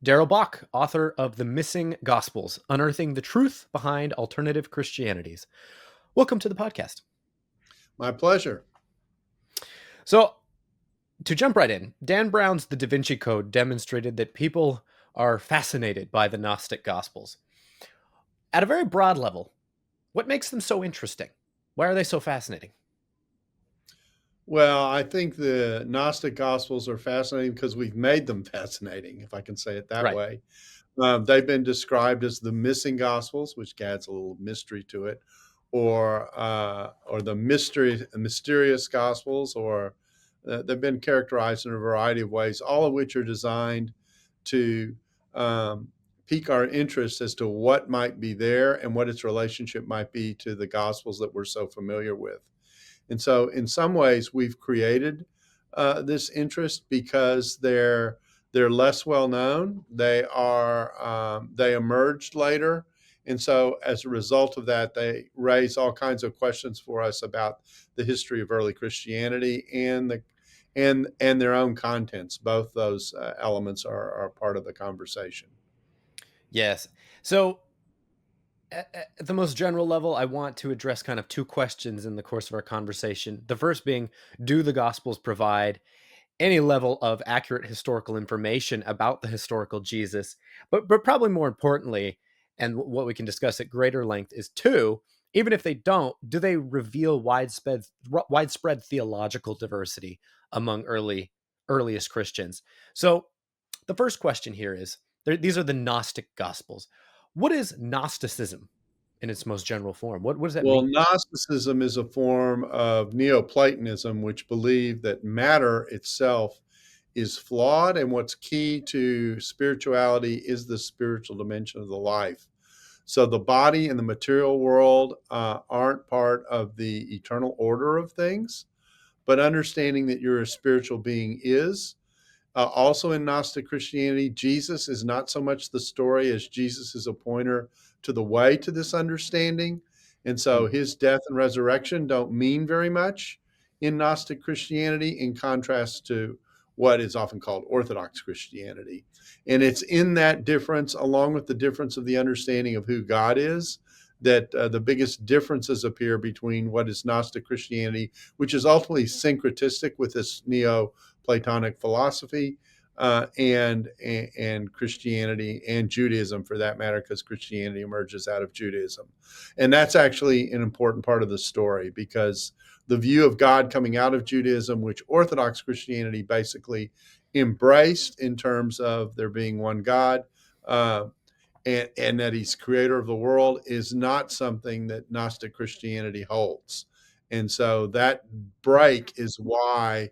Darrell Bock, author of The Missing Gospels, Unearthing the Truth Behind Alternative Christianities. Welcome to the podcast. My pleasure. So, to jump right in, Dan Brown's The Da Vinci Code demonstrated that people are fascinated by the Gnostic Gospels. At a very broad level, what makes them so interesting? Why are they so fascinating? Well, I think the Gnostic Gospels are fascinating because we've made them fascinating, if I can say it that Right. way. They've been described as the missing Gospels, which adds a little mystery to it, or the mysterious Gospels, or they've been characterized in a variety of ways, all of which are designed to pique our interest as to what might be there and what its relationship might be to the Gospels that we're so familiar with. And so, in some ways, we've created this interest because they're less well known. They emerged later, and so as a result of that, they raise all kinds of questions for us about the history of early Christianity and their own contents. Both those elements are part of the conversation. Yes. So, at the most general level, I want to address kind of two questions in the course of our conversation. The first being, do the Gospels provide any level of accurate historical information about the historical Jesus? But probably more importantly, and what we can discuss at greater length is two, even if they don't, do they reveal widespread theological diversity among earliest Christians? So the first question here is, these are the Gnostic Gospels. What is Gnosticism in its most general form? What does that Well, mean? Gnosticism is a form of Neoplatonism, which believed that matter itself is flawed, and what's key to spirituality is the spiritual dimension of the life. So the body and the material world aren't part of the eternal order of things, but understanding that you're a spiritual being is. Also in Gnostic Christianity, Jesus is not so much the story as Jesus is a pointer to the way to this understanding. And so his death and resurrection don't mean very much in Gnostic Christianity in contrast to what is often called Orthodox Christianity. And it's in that difference, along with the difference of the understanding of who God is, that the biggest differences appear between what is Gnostic Christianity, which is ultimately syncretistic with this Platonic philosophy, and Christianity and Judaism, for that matter, because Christianity emerges out of Judaism. And that's actually an important part of the story, because the view of God coming out of Judaism, which Orthodox Christianity basically embraced in terms of there being one God, and that he's creator of the world, is not something that Gnostic Christianity holds. And so that break is why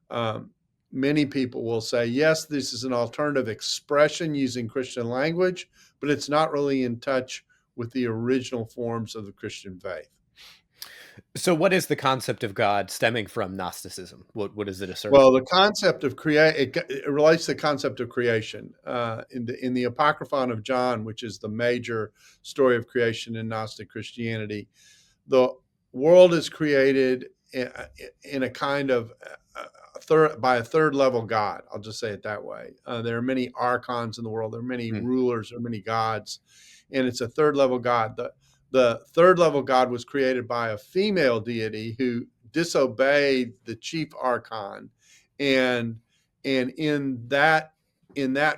um, many people will say, yes, this is an alternative expression using Christian language, but it's not really in touch with the original forms of the Christian faith. So, what is the concept of God stemming from Gnosticism? What does it assert? Well, the concept of it relates to the concept of creation. In the Apocryphon of John, which is the major story of creation in Gnostic Christianity, the world is created in a kind of by a third level God. I'll just say it that way. There are many archons in the world. There are many Hmm. rulers. There are many gods, and it's a third level God. The third level God was created by a female deity who disobeyed the chief archon, and in that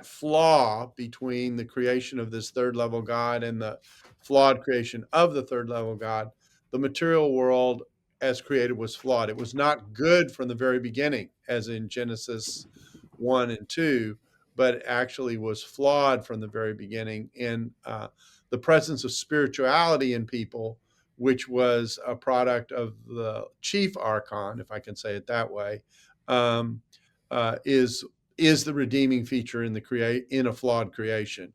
flaw between the creation of this third level God and the flawed creation of the third level God, the material world as created was flawed. It was not good from the very beginning, as in Genesis 1 and 2, but it actually was flawed from the very beginning. And the presence of spirituality in people, which was a product of the chief archon, if I can say it that way, um, is the redeeming feature in a flawed creation.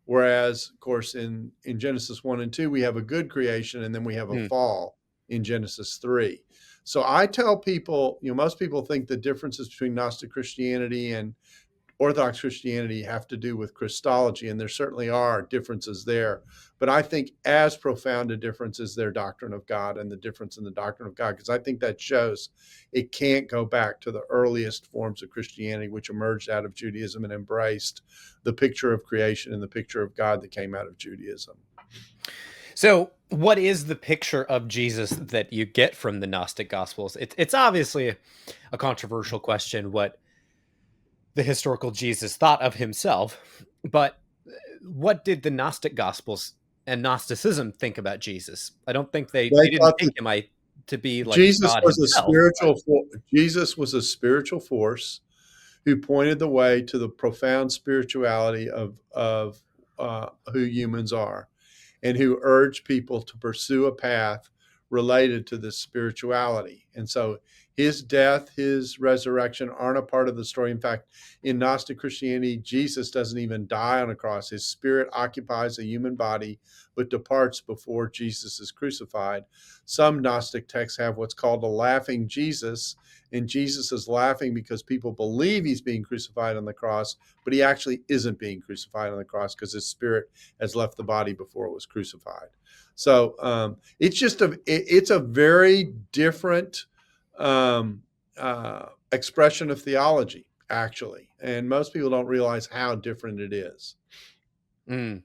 Whereas, of course, in Genesis 1 and 2, we have a good creation, and then we have a Hmm. fall in Genesis 3. So I tell people, most people think the differences between Gnostic Christianity and Orthodox Christianity have to do with Christology, and there certainly are differences there. But I think as profound a difference is their doctrine of God and the difference in the doctrine of God, because I think that shows it can't go back to the earliest forms of Christianity, which emerged out of Judaism and embraced the picture of creation and the picture of God that came out of Judaism. So, what is the picture of Jesus that you get from the Gnostic Gospels? It's obviously a controversial question what the historical Jesus thought of himself, but what did the Gnostic Gospels and Gnosticism think about Jesus? I don't think they They didn't thought take that him to be like Jesus God was a himself, but Jesus was a spiritual force who pointed the way to the profound spirituality of who humans are, and who urged people to pursue a path related to this spirituality. And so his death, his resurrection aren't a part of the story. In fact, in Gnostic Christianity, Jesus doesn't even die on a cross. His spirit occupies a human body, but departs before Jesus is crucified. Some Gnostic texts have what's called a laughing Jesus, and Jesus is laughing because people believe he's being crucified on the cross, but he actually isn't being crucified on the cross because his spirit has left the body before it was crucified. So it's a very different um, expression of theology, actually, and most people don't realize how different it is. mm.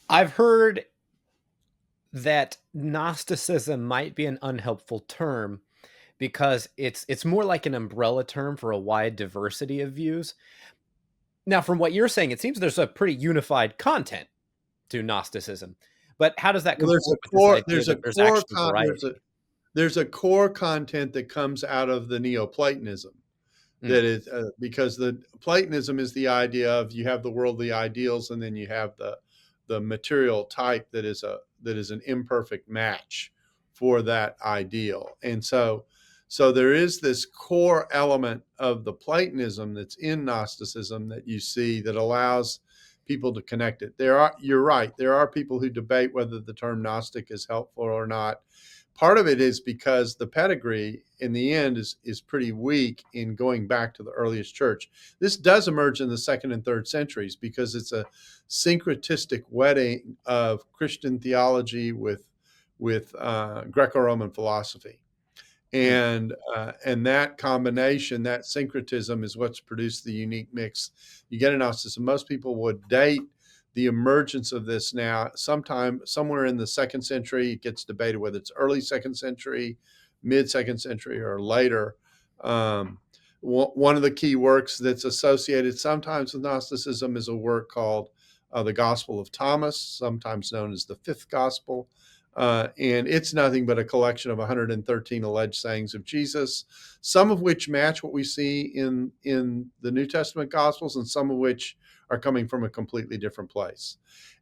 I've heard that Gnosticism might be an unhelpful term because it's more like an umbrella term for a wide diversity of views. Now, from what you're saying, it seems there's a pretty unified content to Gnosticism. But how does that Well, there's a comport with this core idea there's a that there's core actually con- variety? there's a core content that comes out of the Neoplatonism. Mm, That is because the Platonism is the idea of you have the worldly ideals, and then you have the material type that is an imperfect match for that ideal. And so there is this core element of the Platonism that's in Gnosticism that you see that allows people to connect it. You're right, there are people who debate whether the term Gnostic is helpful or not. Part of it is because the pedigree in the end is pretty weak in going back to the earliest church. This does emerge in the second and third centuries because it's a syncretistic wedding of Christian theology with Greco-Roman philosophy, mm, and that combination, that syncretism, is what's produced the unique mix you get in Gnosticism. Most people would date the emergence of this now sometime somewhere in the second century. It gets debated whether it's early second century, mid second century, or later. One of the key works that's associated sometimes with Gnosticism is a work called the Gospel of Thomas, sometimes known as the Fifth Gospel. And it's nothing but a collection of 113 alleged sayings of Jesus, some of which match what we see in the New Testament Gospels, and some of which are coming from a completely different place.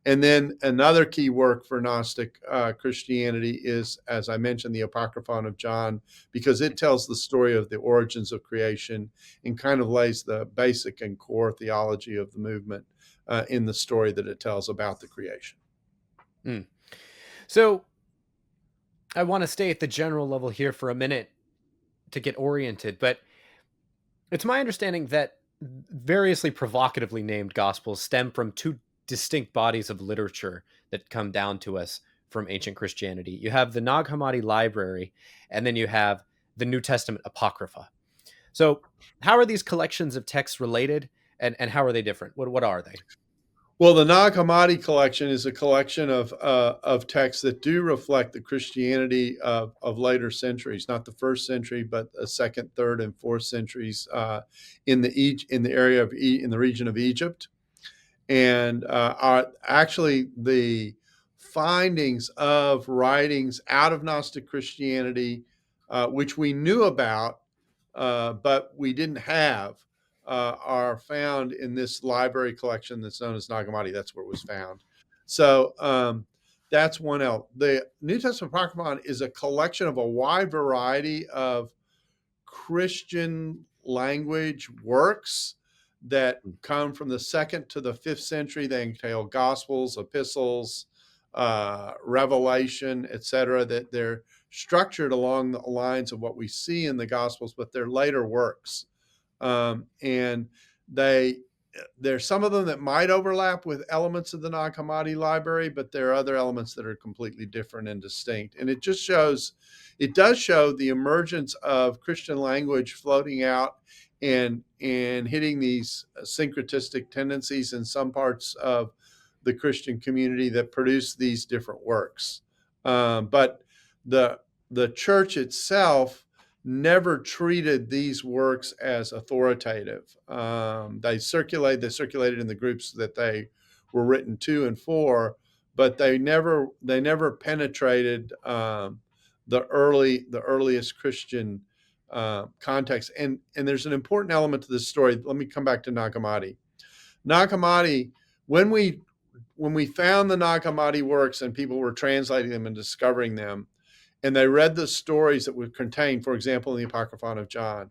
And then another key work for Gnostic Christianity is, as I mentioned, the Apocryphon of John, because it tells the story of the origins of creation and kind of lays the basic and core theology of the movement in the story that it tells about the creation. mm. So I want to stay at the general level here for a minute to get oriented, but it's my understanding that variously provocatively named gospels stem from two distinct bodies of literature that come down to us from ancient Christianity. You have the Nag Hammadi library, and then you have the New Testament Apocrypha. So, how are these collections of texts related, and how are they different? What are they? Well, the Nag Hammadi collection is a collection of texts that do reflect the Christianity of later centuries, not the first century, but the second, third, and fourth centuries in the area of in the region of Egypt, and are actually the findings of writings out of Gnostic Christianity, which we knew about, but we didn't have, are found in this library collection that's known as Nag Hammadi. That's where it was found. So that's one L. The New Testament Apocryphon is a collection of a wide variety of Christian language works that come from the second to the fifth century. They entail gospels, epistles, revelation, etc. That they're structured along the lines of what we see in the gospels, but they're later works. And they there's some of them that might overlap with elements of the Nag Hammadi library, but there are other elements that are completely different and distinct. And it does show the emergence of Christian language floating out and hitting these syncretistic tendencies in some parts of the Christian community that produce these different works. But the the church itself never treated these works as authoritative. They circulated in the groups that they were written to and for, but they never penetrated the earliest Christian context. And there's an important element to this story. Let me come back to Nag Hammadi. Nag Hammadi, when we found the Nag Hammadi works and people were translating them and discovering them, and they read the stories that were contained, for example, in the Apocryphon of John,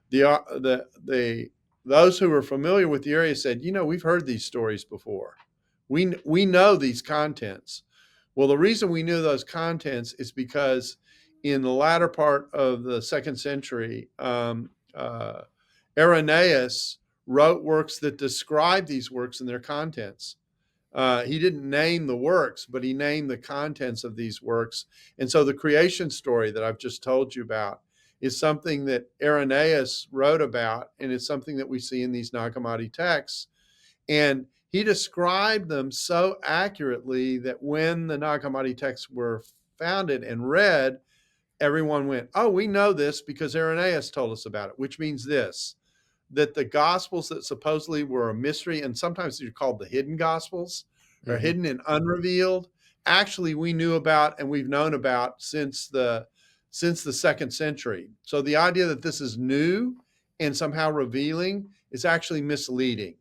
the those who were familiar with the area said, we've heard these stories before. We know these contents. Well, the reason we knew those contents is because in the latter part of the second century, Irenaeus wrote works that describe these works and their contents. He didn't name the works, but he named the contents of these works. And so the creation story that I've just told you about is something that Irenaeus wrote about, and it's something that we see in these Nag Hammadi texts. And he described them so accurately that when the Nag Hammadi texts were founded and read, everyone went, oh, we know this because Irenaeus told us about it, which means this, that the gospels that supposedly were a mystery, and sometimes they're called the hidden gospels, or Hmm. hidden and unrevealed, actually we knew about and we've known about since the second century. So the idea that this is new and somehow revealing is actually misleading,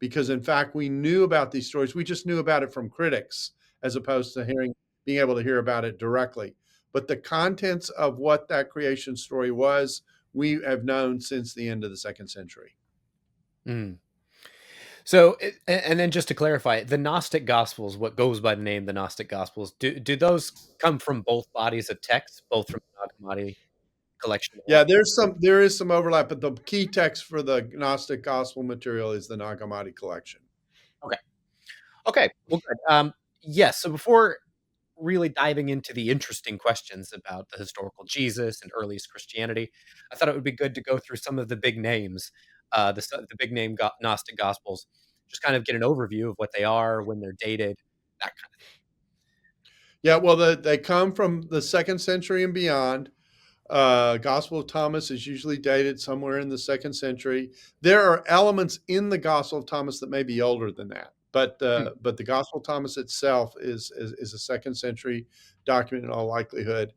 because in fact we knew about these stories. We just knew about it from critics as opposed to being able to hear about it directly. But the contents of what that creation story was, we have known since the end of the second century. Mm. So, and then just to clarify, the Gnostic Gospels, what goes by the name the Gnostic Gospels, do those come from both bodies of text, both from the Nag Hammadi collection? Yeah, there is some overlap, but the key text for the Gnostic gospel material is the Nag Hammadi collection. Okay. Okay. Well, good. Yes. So before really diving into the interesting questions about the historical Jesus and earliest Christianity, I thought it would be good to go through some of the big names, the big name Gnostic Gospels, just kind of get an overview of what they are, when they're dated, that kind of Yeah, well, they come from the second century and beyond. Gospel of Thomas is usually dated somewhere in the second century. There are elements in the Gospel of Thomas that may be older than that, but thing. but the Gospel of Thomas itself is a second century document in all likelihood,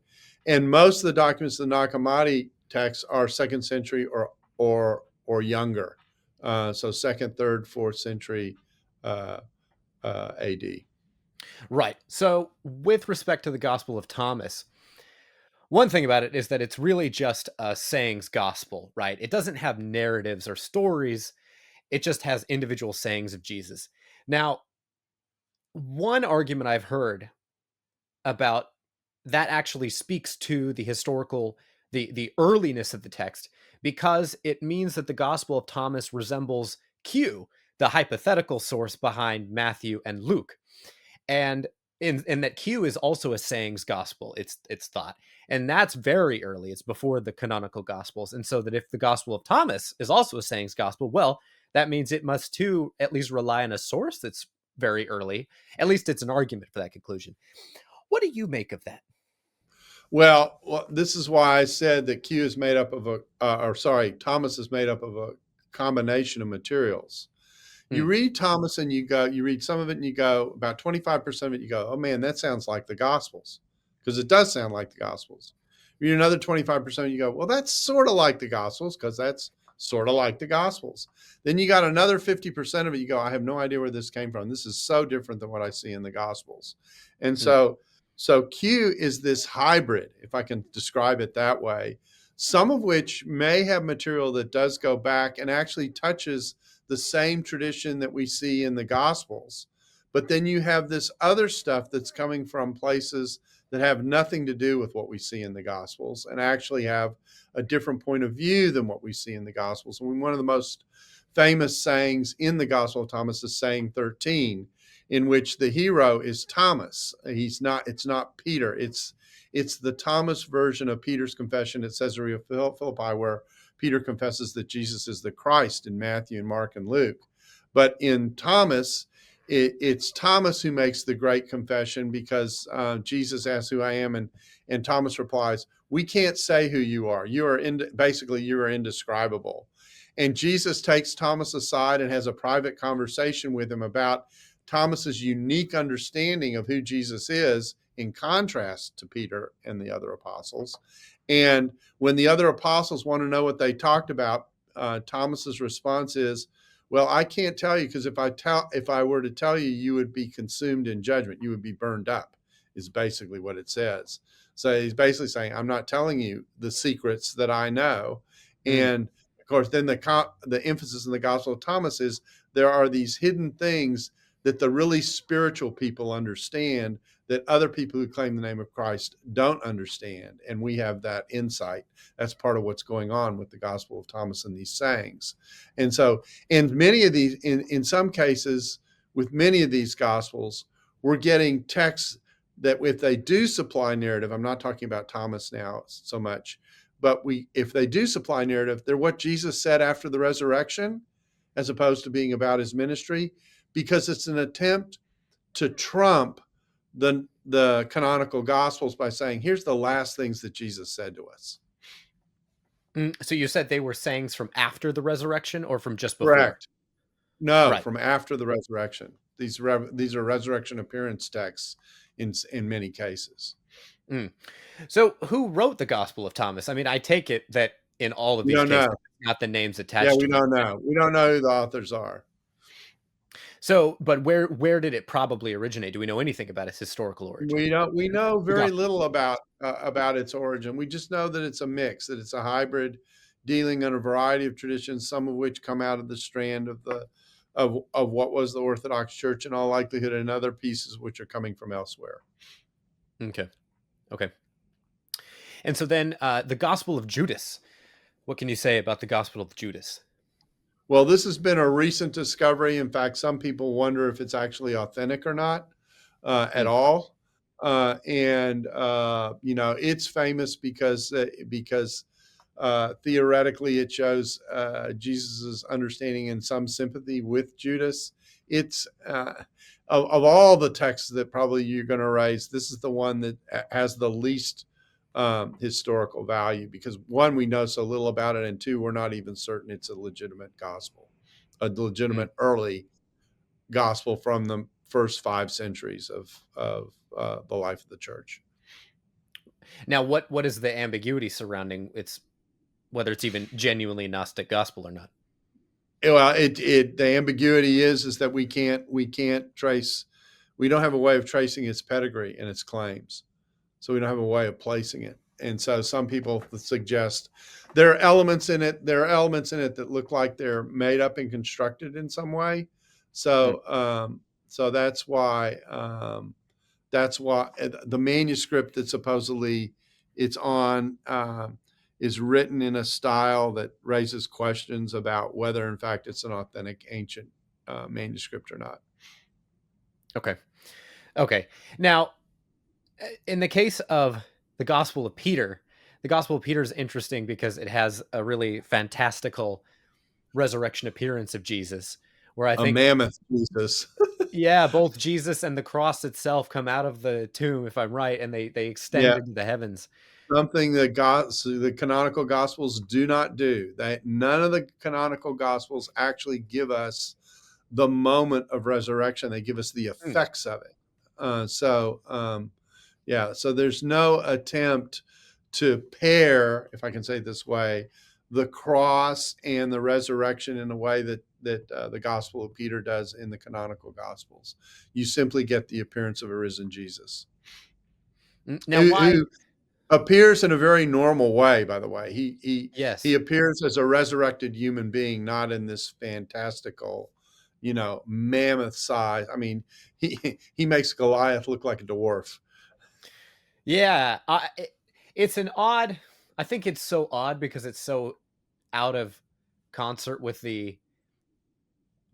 and most of the documents of the Nag Hammadi texts are second century or younger, so second, third, fourth century uh, A.D. Right. So, with respect to the Gospel of Thomas, one thing about it is that it's really just a sayings gospel, right? It doesn't have narratives or stories, it just has individual sayings of Jesus. Now, one argument I've heard about that actually speaks to the historical, the earliness of the text, because it means that the Gospel of Thomas resembles Q, the hypothetical source behind Matthew and Luke. And in that Q is also a sayings gospel, it's thought. And that's very early. It's before the canonical gospels. And so that if the Gospel of Thomas is also a sayings gospel, well, that means it must too at least rely on a source that's very early. At least it's an argument for that conclusion. What do you make of that? Well, this is why I said that Q is made up of Thomas is made up of a combination of materials. You Hmm. read Thomas and you read some of it and you go, about 25% of it, you go, oh man, that sounds like the Gospels, because it does sound like the Gospels. Read another 25%, you go, well, that's sort of like the Gospels, because that's sort of like the Gospels. Then you got another 50% of it, you go, I have no idea where this came from. This is so different than what I see in the Gospels. And Hmm. so Q is this hybrid, if I can describe it that way, some of which may have material that does go back and actually touches the same tradition that we see in the Gospels. But then you have this other stuff that's coming from places that have nothing to do with what we see in the Gospels and actually have a different point of view than what we see in the Gospels. And one of the most famous sayings in the Gospel of Thomas is saying 13, in which the hero is Thomas. He's not, it's not Peter. It's the Thomas version of Peter's confession at Caesarea Philippi, where Peter confesses that Jesus is the Christ in Matthew and Mark and Luke. But in Thomas, it's Thomas who makes the great confession, because Jesus asks who I am, and Thomas replies, "We can't say who you are. You are basically you are indescribable." And Jesus takes Thomas aside and has a private conversation with him about Thomas's unique understanding of who Jesus is, in contrast to Peter and the other apostles. And when the other apostles want to know what they talked about, Thomas's response is, "Well, I can't tell you, because if I were to tell you, you would be consumed in judgment. You would be burned up," is basically what it says. So he's basically saying, "I'm not telling you the secrets that I know." Mm. And of course, then the emphasis in the Gospel of Thomas is there are these hidden things that the really spiritual people understand, that other people who claim the name of Christ don't understand. And we have that insight. That's part of what's going on with the Gospel of Thomas and these sayings. And so, in many of these, in some cases, with many of these Gospels, we're getting texts that, if they do supply narrative, I'm not talking about Thomas now so much, but if they do supply narrative, they're what Jesus said after the resurrection, as opposed to being about his ministry, because it's an attempt to trump the canonical gospels by saying, here's the last things that Jesus said to us. So you said they were sayings from after the resurrection or from just before? Correct. No, Right. from after the resurrection. These are resurrection appearance texts in many cases. Mm. So who wrote the Gospel of Thomas? I mean, I take it that in all of We these don't cases, know. it's not the names Yeah, attached we to it. don't know. We don't know who the authors are. So, but where did it probably originate? Do we know anything about its historical origin? We know The very Gospel of little Thomas. about its origin. We just know that it's a mix, that it's a hybrid, dealing in a variety of traditions, some of which come out of the strand of what was the Orthodox Church in all likelihood, and other pieces which are coming from elsewhere. Okay. Okay. And so then the Gospel of Judas. What can you say about the Gospel of Judas? Well, this has been a recent discovery. In fact, some people wonder if it's actually authentic or not at Mm. all. And it's famous because theoretically it shows Jesus's understanding and some sympathy with Judas. It's of all the texts that probably you're going to raise, this is the one that has the least historical value, because one, we know so little about it, and two, we're not even certain it's a legitimate gospel, a Mm. legitimate early gospel from the first 5 centuries of the life of the church. Now, what is the ambiguity surrounding its whether it's even genuinely Gnostic gospel or not? Well, the ambiguity is that we can't trace, we don't have a way of tracing its pedigree and its claims, so we don't have a way of placing it. And so some people suggest there are elements in it. There are elements in it that look like they're made up and constructed in some way. Mm. So that's why the manuscript that supposedly it's on is written in a style that raises questions about whether, in fact, it's an authentic ancient manuscript or not. Okay. Okay. Now, in the case of the Gospel of Peter, the Gospel of Peter is interesting because it has a really fantastical resurrection appearance of Jesus, where I A think, mammoth Jesus. yeah, both Jesus and the cross itself come out of the tomb, if I'm right, and they extend Yeah, into the heavens. something that the canonical gospels do not do. That none of the canonical gospels actually give us the moment of resurrection. They give us the Mm. effects of it. Yeah, so there's no attempt to pair, if I can say it this way, the cross and the resurrection in a way that the Gospel of Peter does in the canonical Gospels. You simply get the appearance of a risen Jesus, Now, why? who appears in a very normal way. By the way, he Yes. appears as a resurrected human being, not in this fantastical, mammoth size. I mean, he makes Goliath look like a dwarf. Yeah. It's an odd. I think it's so odd because it's so out of concert with the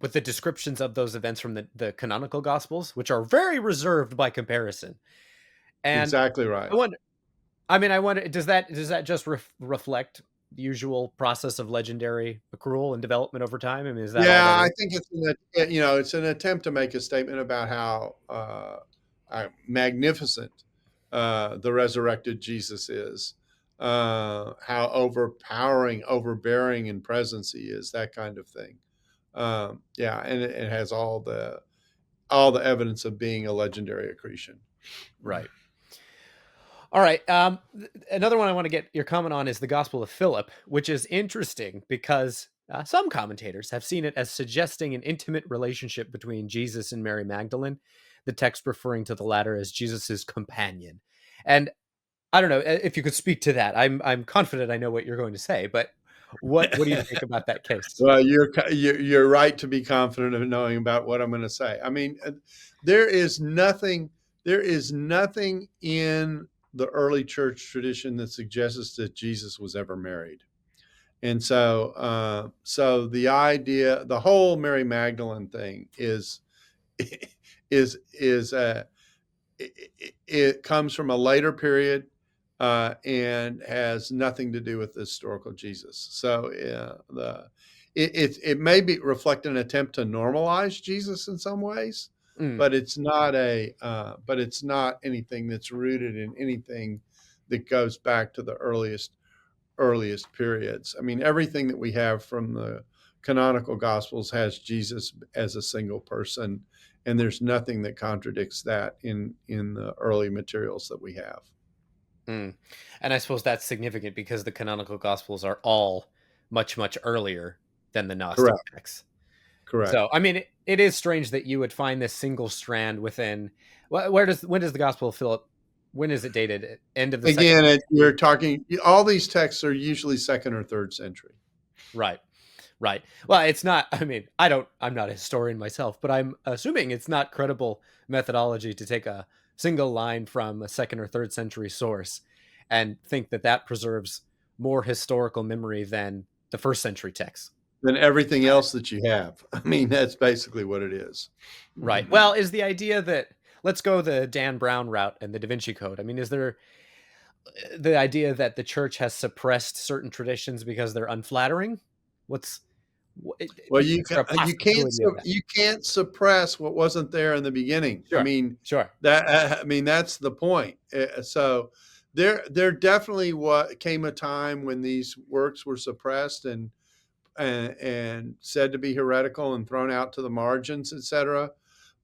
with the descriptions of those events from the canonical gospels, which are very reserved by comparison. And Exactly I right. wonder, I wonder, does that just reflect the usual process of legendary accrual and development over time? I mean, is that all that Yeah, I is? think it's an attempt to make a statement about how, magnificent, the resurrected Jesus is, how overpowering, overbearing in presence he is, that kind of thing. Yeah, and it has all the evidence of being a legendary accretion. Right. All right. Another one I want to get your comment on is the Gospel of Philip, which is interesting because some commentators have seen it as suggesting an intimate relationship between Jesus and Mary Magdalene, the text referring to the latter as Jesus's companion. And I don't know if you could speak to that. I'm confident I know what you're going to say, but what do you think about that case? Well, you're right to be confident of knowing about what I'm gonna say. I mean, there is nothing there is nothing in the early church tradition that suggests that Jesus was ever married. And so the whole Mary Magdalene thing is is it comes from a later period, and has nothing to do with the historical Jesus. So it may be reflect an attempt to normalize Jesus in some ways, Mm, but it's not anything that's rooted in anything that goes back to the earliest periods. I mean, everything that we have from the canonical gospels has Jesus as a single person, and there's nothing that contradicts that in the early materials that we have. mm. And I suppose that's significant because the canonical gospels are all much, much earlier than the Gnostic Correct. texts. Correct. So, I mean, it is strange that you would find this single strand within. When does the Gospel of Philip? When is it dated? End of the second Again, century? you're talking. All these texts are usually second or third century. Right, right. Well, it's not. I mean, I'm not a historian myself, but I'm assuming it's not credible methodology to take a single line from a second or third century source and think that that preserves more historical memory than the first century text. Than everything else that you have. I mean, that's basically what it is. Right. Well, is the idea that let's go the Dan Brown route and the Da Vinci Code? I mean, is there the idea that the church has suppressed certain traditions because they're unflattering? What's Well, is there a possibility of that? you can't suppress what wasn't there in the beginning. I Sure, mean, sure. that's the point. So there definitely came a time when these works were suppressed and said to be heretical and thrown out to the margins, etc.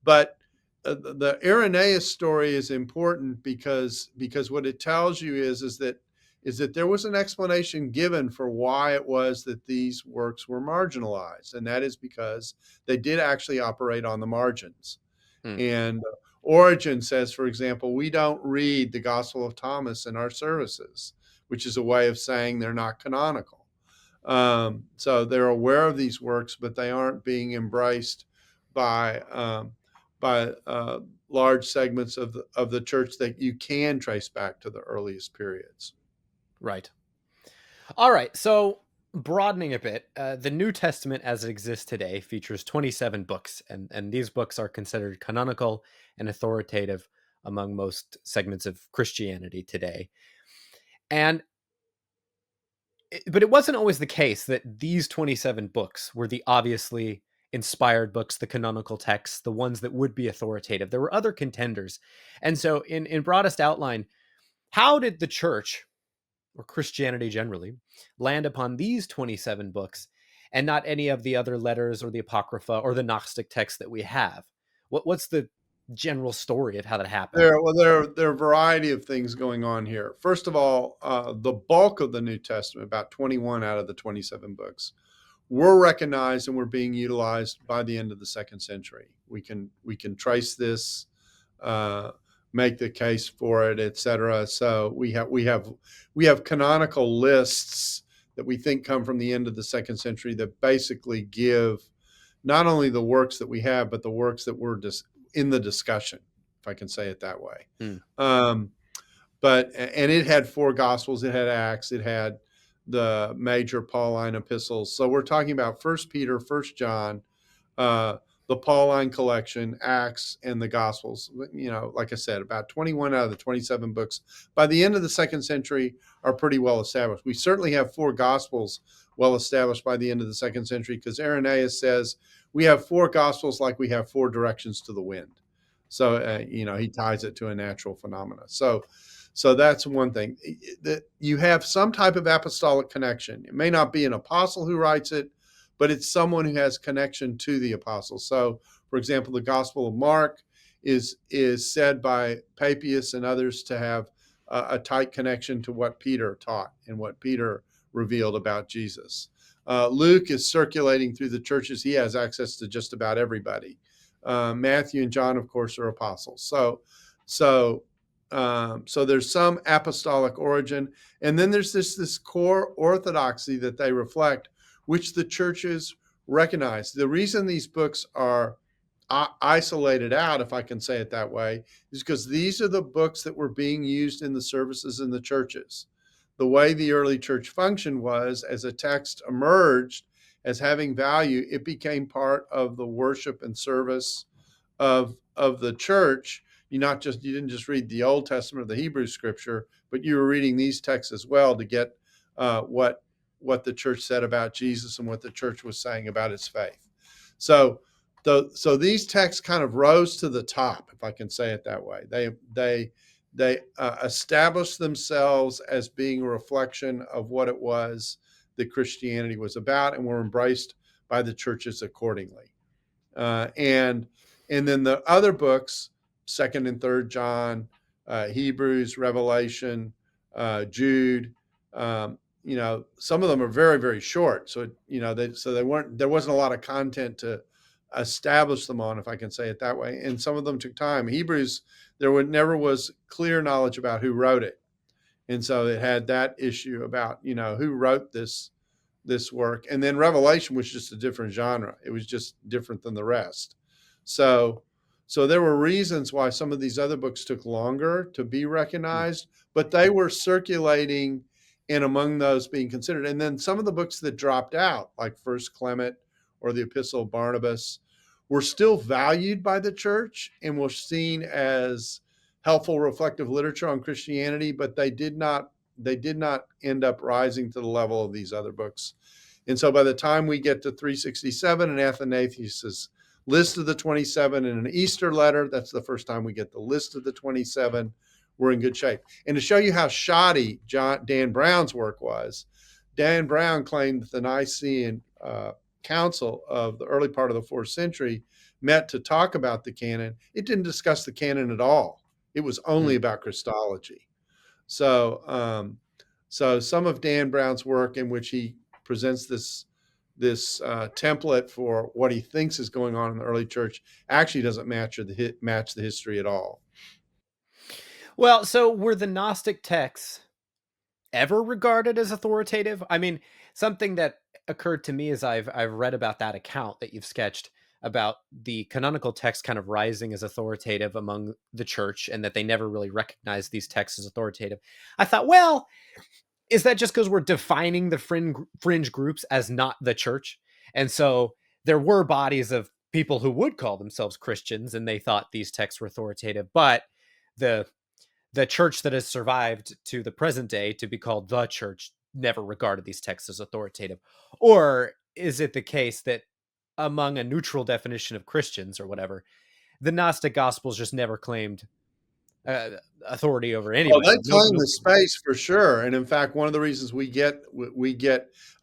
But the Irenaeus story is important because what it tells you is that there was an explanation given for why it was that these works were marginalized, and that is because they did actually operate on the margins. Hmm, And Origen says, for example, we don't read the Gospel of Thomas in our services, which is a way of saying they're not canonical. So they're aware of these works, but they aren't being embraced by large segments of the church that you can trace back to the earliest periods. right. All right. So, broadening a bit, the New Testament as it exists today features 27 books, and these books are considered canonical and authoritative among most segments of Christianity today. And but it wasn't always the case that these 27 books were the obviously inspired books, the canonical texts, the ones that would be authoritative. There were other contenders. And so in broadest outline, how did the church or Christianity generally land upon these 27 books and not any of the other letters or the apocrypha or the Gnostic texts that we have? What's the general story of how that happened? There are a variety of things going on here. First of all, the bulk of the New Testament, about 21 out of the 27 books, were recognized and were being utilized by the end of the second century. We can trace this, uh, make the case for it, etc. So we have canonical lists that we think come from the end of the second century that basically give not only the works that we have, but the works that were in the discussion, if I can say it that way. Hmm, Um, and it had four gospels, it had Acts, it had the major Pauline epistles. So we're talking about First Peter, First John, uh, the Pauline collection, Acts, and the Gospels. You know, like I said, about 21 out of the 27 books by the end of the second century are pretty well established. We certainly have four Gospels well established by the end of the second century because Irenaeus says we have four Gospels like we have four directions to the wind. So, you know, he ties it to a natural phenomena. So that's one thing. That you have some type of apostolic connection. It may not be an apostle who writes it, but it's someone who has connection to the apostles. So, for example, the Gospel of Mark is said by Papias and others to have a tight connection to what Peter taught and what Peter revealed about Jesus. Luke is circulating through the churches. He has access to just about everybody. Matthew and John, of course, are apostles. So so there's some apostolic origin, and then there's this core orthodoxy that they reflect, which the churches recognize. The reason these books are isolated out, if I can say it that way, is because these are the books that were being used in the services in the churches. The way the early church functioned was as a text emerged as having value, it became part of the worship and service of the church. You didn't just read the Old Testament or the Hebrew Scripture, but you were reading these texts as well to get what the church said about Jesus and what the church was saying about its faith. So so these texts kind of rose to the top, if I can say it that way. They established themselves as being a reflection of what it was that Christianity was about, and were embraced by the churches accordingly. And then the other books, Second and Third John, Hebrews, Revelation, Jude. You know, some of them are very, very short. So they weren't. There wasn't a lot of content to establish them on, if I can say it that way. And some of them took time. Hebrews, never was clear knowledge about who wrote it, and so it had that issue about who wrote this work. And then Revelation was just a different genre. It was just different than the rest. So so there were reasons why some of these other books took longer to be Mm. recognized, but they were circulating and among those being considered. And then some of the books that dropped out, like First Clement or the Epistle of Barnabas, were still valued by the church and were seen as helpful reflective literature on Christianity, but they did not end up rising to the level of these other books. And so by the time we get to 367 and Athanasius' list of the 27 and an Easter letter, that's the first time we get the list of the 27, we're in good shape. And to show you how shoddy Dan Brown's work was, Dan Brown claimed that the Nicene Council of the early part of the fourth century met to talk about the canon. It didn't discuss the canon at all. It was only Mm. about Christology. So some of Dan Brown's work, in which he presents this template for what he thinks is going on in the early church, actually doesn't match the history at all. Well, so were the Gnostic texts ever regarded as authoritative? I mean, something that occurred to me as I've read about that account that you've sketched about the canonical text kind of rising as authoritative among the church and that they never really recognized these texts as authoritative. I thought, well, is that just because we're defining the fringe groups as not the church? And so there were bodies of people who would call themselves Christians and they thought these texts were authoritative, but the the church that has survived to the present day to be called the church never regarded these texts as authoritative? Or is it the case that among a neutral definition of Christians or whatever, the Gnostic Gospels just never claimed uh, authority over Oh, anybody? they No, claim no. the space for sure, and in fact, one of the reasons we get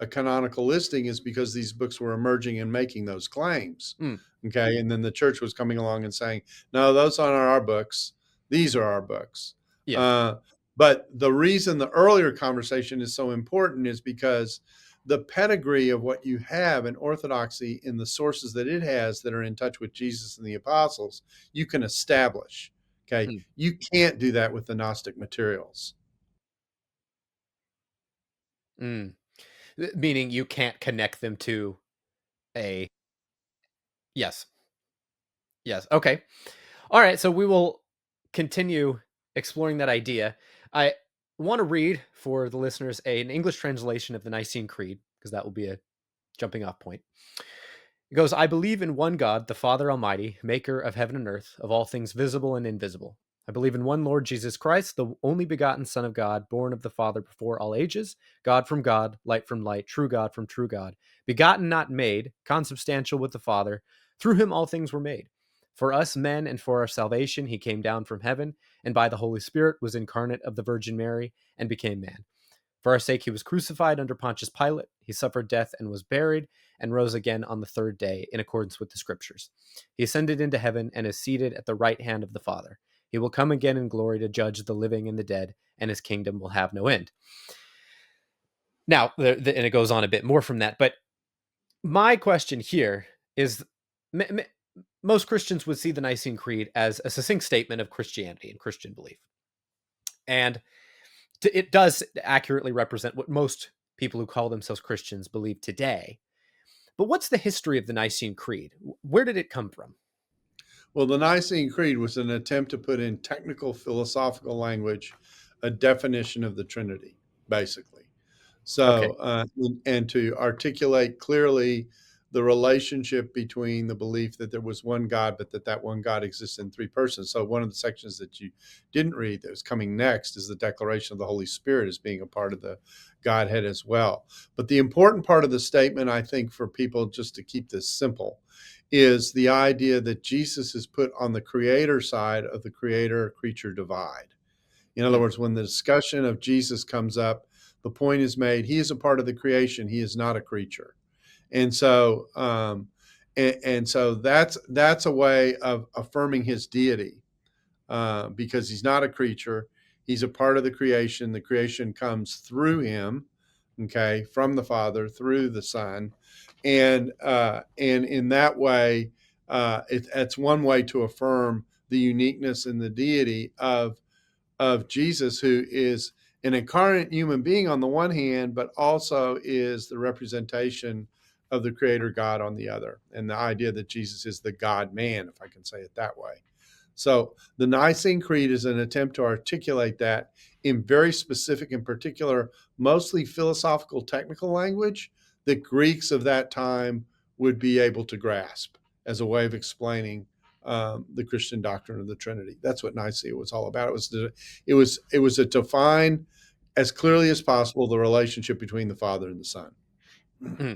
a canonical listing is because these books were emerging and making those claims. Mm, Okay, and then the church was coming along and saying, "No, those aren't our books. These are our books." yeah. Uh, but the reason the earlier conversation is so important is because the pedigree of what you have in orthodoxy in the sources that it has that are in touch with Jesus and the apostles, you can establish. Okay, Mm, you can't do that with the Gnostic materials. mm. Meaning you can't connect them to a yes. Yes. Okay. All right. So we will continue exploring that idea. I want to read for the listeners an English translation of the Nicene Creed because that will be a jumping off point. It goes, I believe in one God, the Father Almighty, maker of heaven and earth, of all things visible and invisible. I believe in one Lord Jesus Christ, the only begotten Son of God, born of the Father before all ages, God from God, light from light, true God from true God, begotten, not made, consubstantial with the Father. Through him all things were made. For us men and for our salvation, he came down from heaven, and by the Holy Spirit was incarnate of the Virgin Mary and became man. For our sake, he was crucified under Pontius Pilate. He suffered death and was buried and rose again on the third day in accordance with the scriptures. He ascended into heaven and is seated at the right hand of the Father. He will come again in glory to judge the living and the dead, and his kingdom will have no end. Now, and it goes on a bit more from that, but my question here is most Christians would see the Nicene Creed as a succinct statement of Christianity and Christian belief. And it does accurately represent what most people who call themselves Christians believe today. But what's the history of the Nicene Creed? Where did it come from? Well, the Nicene Creed was an attempt to put in technical philosophical language a definition of the Trinity, basically. Okay. So, and to articulate clearly the relationship between the belief that there was one God, but that one God exists in three persons. So, one of the sections that you didn't read that was coming next is the declaration of the Holy Spirit as being a part of the Godhead as well. But the important part of the statement, I think, for people just to keep this simple, is the idea that Jesus is put on the creator side of the creator creature divide. In other Hmm. words, when the discussion of Jesus comes up, the point is made, he is a part of the creation, he is not a creature. And so so that's a way of affirming his deity, because he's not a creature, he's a part of the creation comes through him, okay, from the Father through the Son, and in that way, it's one way to affirm the uniqueness and the deity of Jesus, who is an incarnate human being on the one hand, but also is the representation of the Creator God on the other. And the idea that Jesus is the God man, if I can say it that way. So the Nicene Creed is an attempt to articulate that in very specific and particular, mostly philosophical, technical language that Greeks of that time would be able to grasp as a way of explaining the Christian doctrine of the Trinity. That's what Nicaea was all about. It was to define as clearly as possible the relationship between the Father and the Son. Hmm.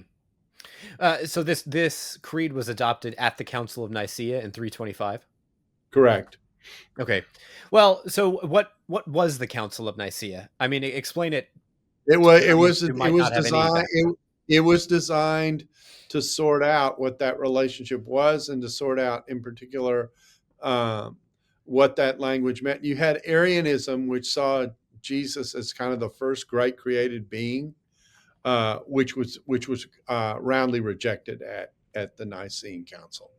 So this creed was adopted at the Council of Nicaea in 325. Correct. Okay. Well, so what was the Council of Nicaea? I mean, explain it It to was an it audience was who it might was not have any designed background. it was designed to sort out what that relationship was, and to sort out in particular um, what that language meant. You had Arianism, which saw Jesus as kind of the first great created being, which was roundly rejected at the Nicene Council.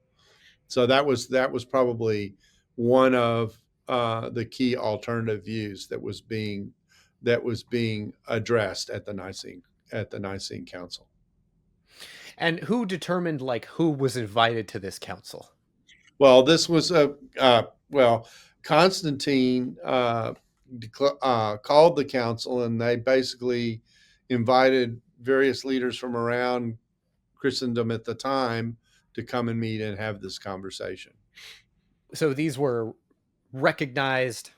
So that was probably one of the key alternative views that was being addressed at the Nicene Council. And who determined like who was invited to this council? Well, this was well, Constantine called the council, and they basically invited various leaders from around Christendom at the time to come and meet and have this conversation. So these were recognized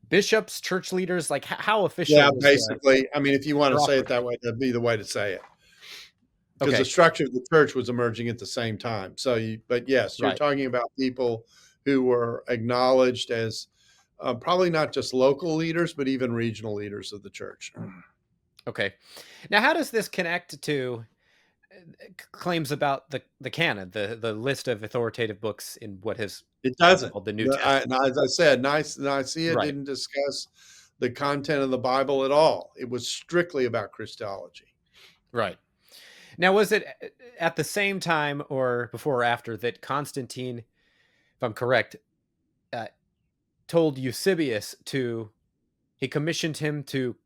bishops, church leaders. Like how official Yeah, was the basically. I mean, if you want to say it bureaucracy? that way, that'd be the way to say it. Because the Okay, structure of the church was emerging at the same time. But yes, you're right. talking about people who were acknowledged as probably not just local leaders, but even regional leaders of the church. Okay. Now, how does this connect to claims about the canon, the list of authoritative books in what has It been doesn't. called the New Testament? As I said, Nicaea Right, didn't discuss the content of the Bible at all. It was strictly about Christology. right. Now, was it at the same time or before or after that Constantine, if I'm correct, uh, told Eusebius to he commissioned him to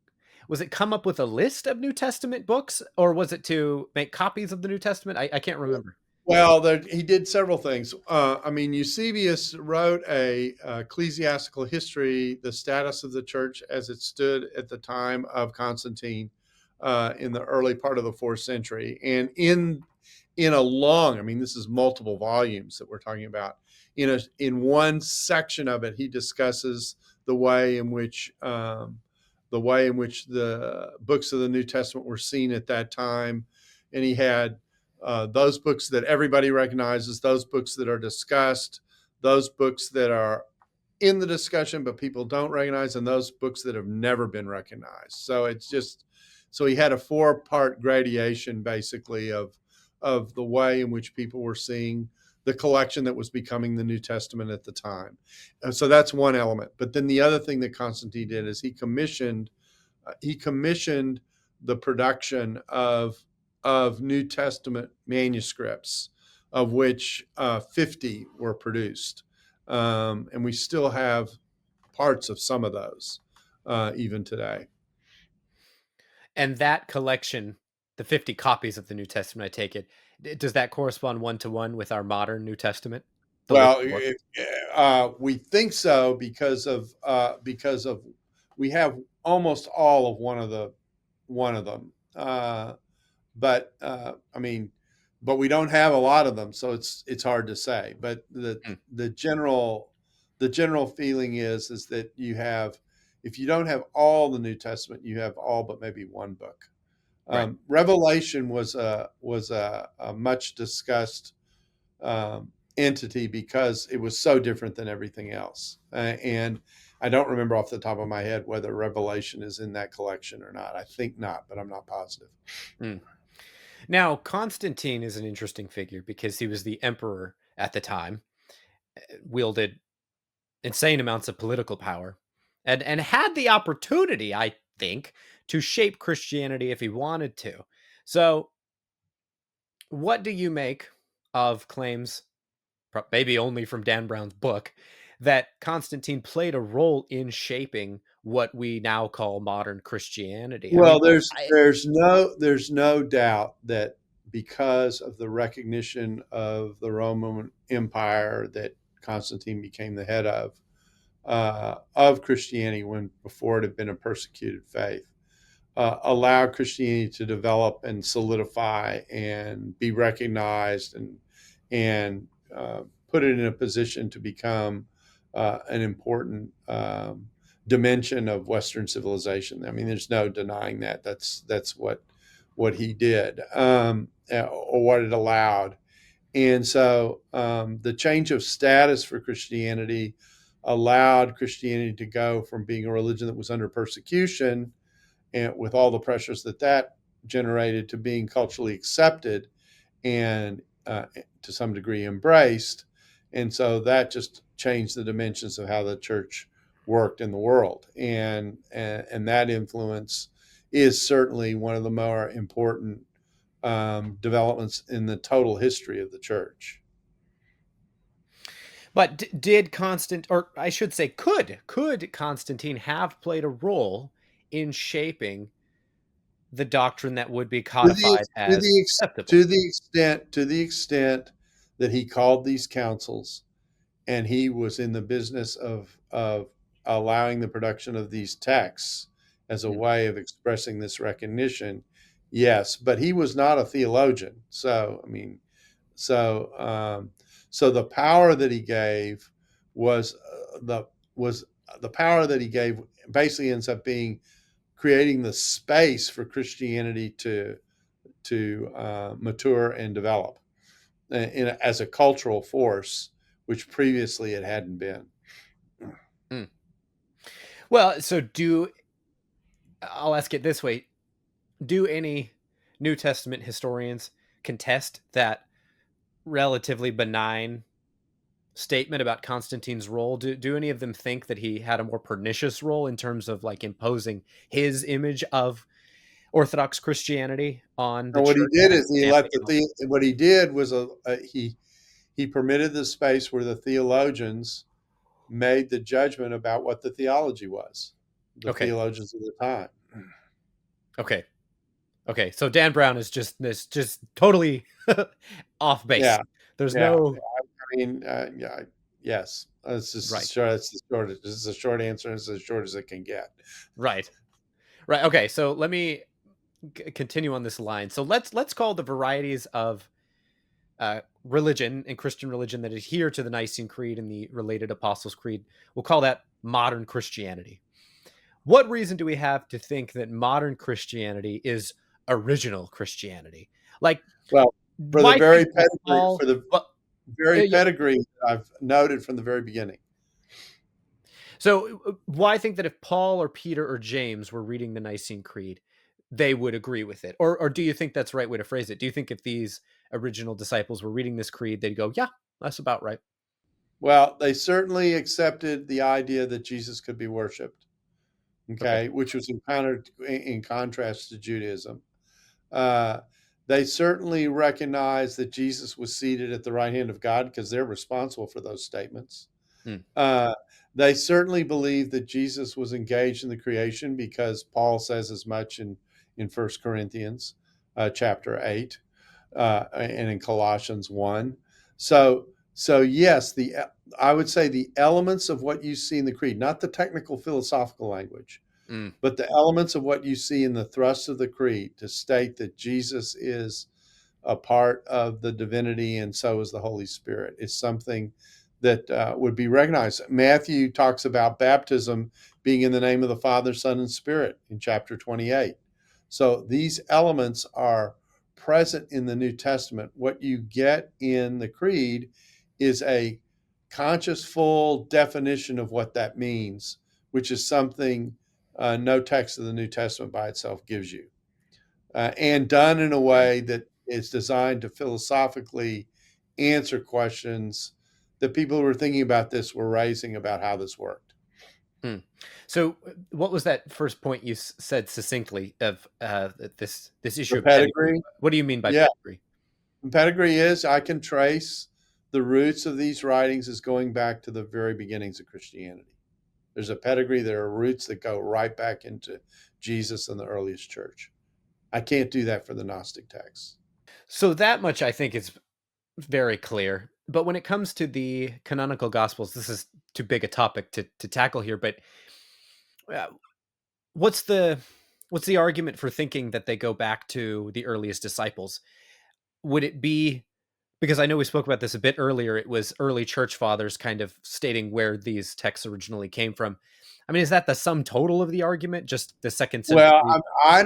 was it come up with a list of New Testament books or was it to make copies of the New Testament? I can't remember. Well, he did several things. I mean, Eusebius wrote a ecclesiastical history, the status of the church as it stood at the time of Constantine, in the early part of the fourth century. And in a long, I mean, this is multiple volumes that we're talking about. In one section of it, he discusses the way in which the books of the New Testament were seen at that time, and he had those books that everybody recognizes, those books that are discussed, those books that are in the discussion but people don't recognize, and those books that have never been recognized. So he had a four-part gradation basically of the way in which people were seeing the collection that was becoming the New Testament at the time. So that's one element. But then the other thing that Constantine did is he commissioned the production of New Testament manuscripts, of which 50 were produced, and we still have parts of some of those even today. And that collection, the 50 copies of the New Testament, I take it, does that correspond one to one with our modern New Testament? The living Well, book? we think so because of we have almost all of one of them. But I mean, but we don't have a lot of them, so it's hard to say. But the Mm, the general the general feeling is that you have, if you don't have all the New Testament, you have all but maybe one book. right. Revelation was a much discussed entity because it was so different than everything else. And I don't remember off the top of my head whether Revelation is in that collection or not. I think not, but I'm not positive. Mm. Now, Constantine is an interesting figure because he was the emperor at the time, wielded insane amounts of political power, and had the opportunity, I think, to shape Christianity if he wanted to. So, what do you make of claims, maybe only from Dan Brown's book, that Constantine played a role in shaping what we now call modern Christianity? I mean, Well, there's I there's no there's no doubt that because of the recognition of the Roman Empire that Constantine became the head of Christianity, when before it had been a persecuted faith, allowed Christianity to develop and solidify and be recognized, and put it in a position to become an important dimension of Western civilization. I mean, there's no denying that. That's what he did, or what it allowed. And so the change of status for Christianity allowed Christianity to go from being a religion that was under persecution, and with all the pressures that generated, to being culturally accepted and to some degree embraced. And so that just changed the dimensions of how the church worked in the world. And that influence is certainly one of the more important developments in the total history of the church. But did Constant, or I should say, could Constantine have played a role in shaping the doctrine that would be To the codified to as the acceptable? to the extent that he called these councils, and he was in the business of allowing the production of these texts as a Mm, way of expressing this recognition. Yes, but he was not a theologian. So I mean, so so the power that he gave was the power that he gave basically ends up being creating the space for Christianity to mature and develop as a cultural force, which previously it hadn't been. mm. Well, so I'll ask it this way: do any New Testament historians contest that relatively benign statement about Constantine's role? Do any of them think that he had a more pernicious role in terms of like imposing his image of Orthodox Christianity on the And what he church did and is he let damping it off? what he did was he permitted the space where the theologians made the judgment about what the theology was, the Okay, theologians of the time. okay, okay. So Dan Brown is just totally off base. Yeah, There's yeah. no I mean, yeah, yes. That's just right, short. That's the short. This is a short answer. It's as short as it can get. right, right. Okay, so let me. continue on this line. So let's call the varieties of religion and Christian religion that adhere to the Nicene Creed and the related Apostles' Creed. We'll call that modern Christianity. What reason do we have to think that modern Christianity is original Christianity? Like, Well, why think that for Paul? the Well, very yeah. pedigree that I've noted from the very beginning. So why think that if Paul or Peter or James were reading the Nicene Creed, they would agree with it? Or do you think that's the right way to phrase it? Do you think if these original disciples were reading this creed, they'd go, "Yeah, that's about right." Well, they certainly accepted the idea that Jesus could be worshiped, Okay. okay, which was encountered in contrast to Judaism. Uh, they certainly recognized that Jesus was seated at the right hand of God because they're responsible for those statements. Hmm. Uh, they certainly believed that Jesus was engaged in the creation because Paul says as much in 1 Corinthians chapter 8 and in Colossians 1. So yes, I would say the elements of what you see in the creed, not the technical philosophical language, Mm. but the elements of what you see in the thrust of the creed to state that Jesus is a part of the divinity and so is the Holy Spirit is something that would be recognized. Matthew talks about baptism being in the name of the Father, Son, and Spirit in chapter 28. So these elements are present in the New Testament. What you get in the creed is a conscious, full definition of what that means, which is something no text of the New Testament by itself gives you, and done in a way that is designed to philosophically answer questions that people who were thinking about this were raising about how this worked. Hmm. So, what was that first point you said succinctly of this issue The of pedigree? pedigree, What do you mean by yeah, pedigree? the pedigree is I can trace the roots of these writings as going back to the very beginnings of Christianity. There's a pedigree, there are roots that go right back into Jesus and the earliest church. I can't do that for the Gnostic texts. So that much I think is very clear. But when it comes to the canonical gospels, this is too big a topic to tackle here. But uh, what's the what's the argument for thinking that they go back to the earliest disciples? Would it be because I know we spoke about this a bit earlier? It was early church fathers kind of stating where these texts originally came from. I mean, is that the sum total of the argument? Just the second Well, century fathers? I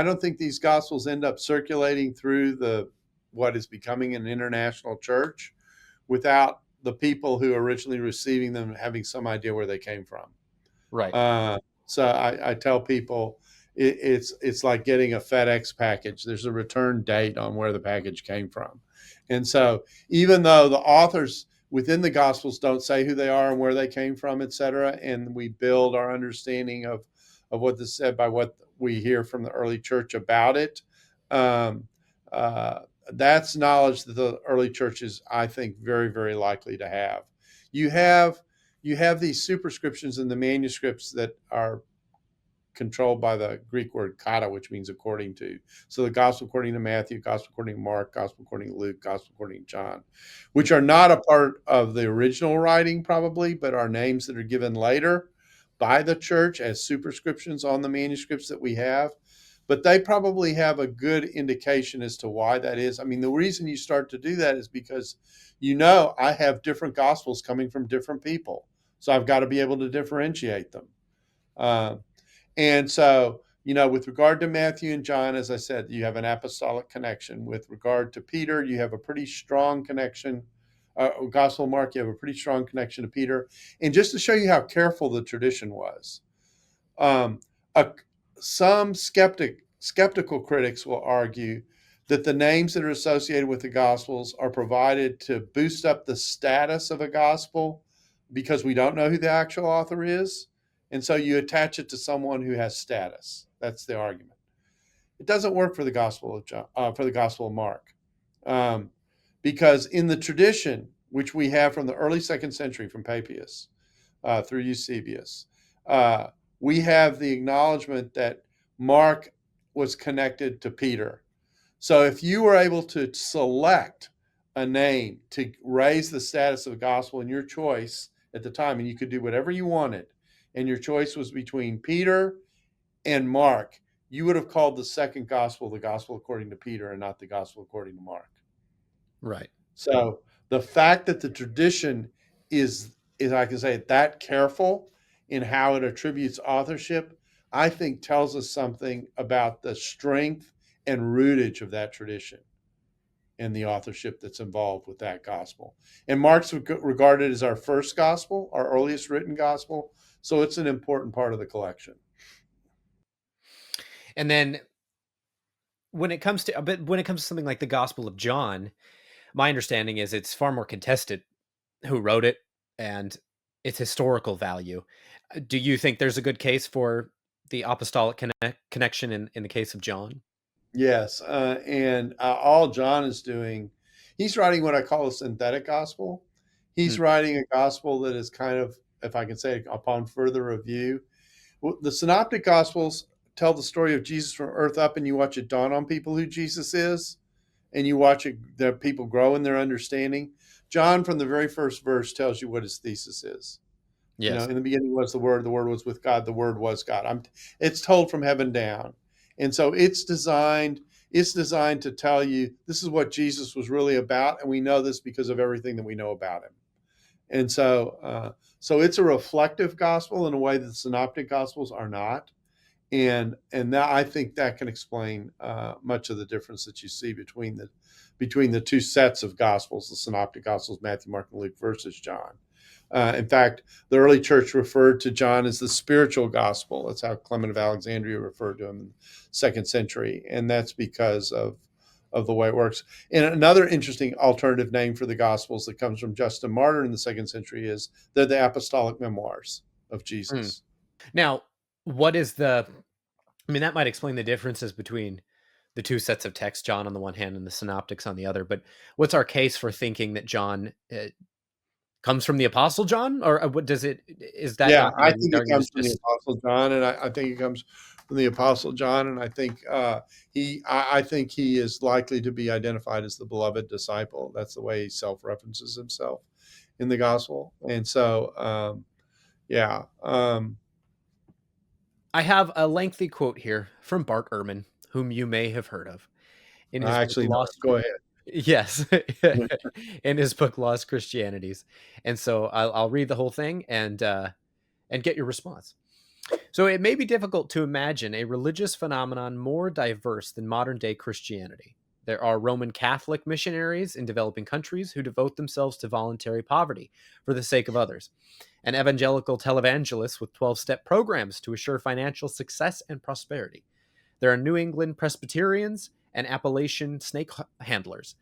don't think these gospels end up circulating through the what is becoming an international church without the people who originally receiving them having some idea where they came from. Right. Uh, so I tell people it's like getting a FedEx package. There's a return date on where the package came from, and so even though the authors within the Gospels don't say who they are and where they came from, et cetera, and we build our understanding of what this said by what we hear from the early church about it. Um, uh, that's knowledge that the early church is, I think, very, very likely to have. You have you have these superscriptions in the manuscripts that are controlled by the Greek word kata, which means according to. So the gospel according to Matthew, gospel according to Mark, gospel according to Luke, gospel according to John, which are not a part of the original writing probably, but are names that are given later by the church as superscriptions on the manuscripts that we have. But they probably have a good indication as to why that is. I mean, the reason you start to do that is because I have different gospels coming from different people. So I've got to be able to differentiate them. Uh, and so, with regard to Matthew and John, as I said, you have an apostolic connection. With regard to Peter, you have a pretty strong connection. Gospel of Mark, you have a pretty strong connection to Peter. And just to show you how careful the tradition was, um, a, some skeptical critics will argue that the names that are associated with the Gospels are provided to boost up the status of a Gospel because we don't know who the actual author is. And so you attach it to someone who has status. That's the argument. It doesn't work for the Gospel of John, for the Gospel of Mark, um, because in the tradition which we have from the early second century from Papias through Eusebius, uh, we have the acknowledgement that Mark was connected to Peter. So if you were able to select a name to raise the status of the gospel in your choice at the time, and you could do whatever you wanted, and your choice was between Peter and Mark, you would have called the second gospel the gospel according to Peter and not the gospel according to Mark. Right. So the fact that the tradition is I can say that careful in how it attributes authorship, I think tells us something about the strength and rootage of that tradition and the authorship that's involved with that gospel. And Mark's regarded as our first gospel, our earliest written gospel, so it's an important part of the collection. And then when it comes to something like the Gospel of John, my understanding is it's far more contested who wrote it and its historical value. Do you think there's a good case for the apostolic connection in the case of John? Yes, and all John is doing, he's writing what I call a synthetic gospel. He's Mm, writing a gospel that is kind of, if I can say, upon further review. Well, the synoptic gospels tell the story of Jesus from earth up, and you watch it dawn on people who Jesus is, and you watch it, the people grow in their understanding. John, from the very first verse, tells you what his thesis is. You know, yes. in the beginning was the Word was with God, the Word was God. It's told from heaven down. And so it's designed to tell you this is what Jesus was really about, and we know this because of everything that we know about him. And so it's a reflective gospel in a way that the synoptic gospels are not. And that, I think that can explain much of the difference that you see between the two sets of gospels, the synoptic gospels, Matthew, Mark, and Luke versus John. In fact, the early church referred to John as the spiritual gospel. That's how Clement of Alexandria referred to him in the second century, and that's because of the way it works. And another interesting alternative name for the gospels that comes from Justin Martyr in the second century is they're the apostolic memoirs of Mm. Jesus. Now, what is the I mean, that might explain the differences between the two sets of text, John on the one hand and the synoptics on the other. But what's our case for thinking that John comes from the Apostle John, or what does it? Is that Yeah, not the I argument? think The it argument comes is from the just Apostle John, and I think it comes from the Apostle John, and I think he is likely to be identified as the beloved disciple. That's the way he self-references himself in the gospel, and so yeah, I have a lengthy quote here from Bart Ehrman, whom you may have heard of, in his I book actually know. Lost. Go ahead. Yes, in his book Lost Christianities, and so I'll read the whole thing and get your response. So it may be difficult to imagine a religious phenomenon more diverse than modern day Christianity. There are Roman Catholic missionaries in developing countries who devote themselves to voluntary poverty for the sake of others, and evangelical televangelists with 12-step programs to assure financial success and prosperity. There are New England Presbyterians and Appalachian snake handlers.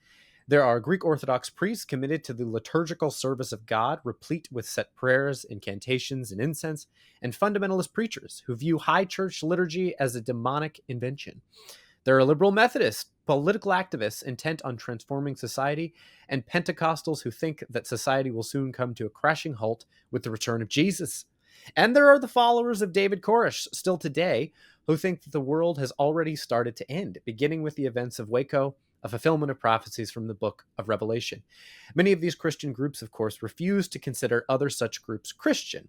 There are Greek Orthodox priests committed to the liturgical service of God, replete with set prayers, incantations, and incense, and fundamentalist preachers who view high church liturgy as a demonic invention. There are liberal Methodists, political activists intent on transforming society, and Pentecostals who think that society will soon come to a crashing halt with the return of Jesus. And there are the followers of David Koresh still today who think that the world has already started to end, beginning with the events of Waco, a fulfillment of prophecies from the book of Revelation. Many of these Christian groups, of course, refuse to consider other such groups Christian.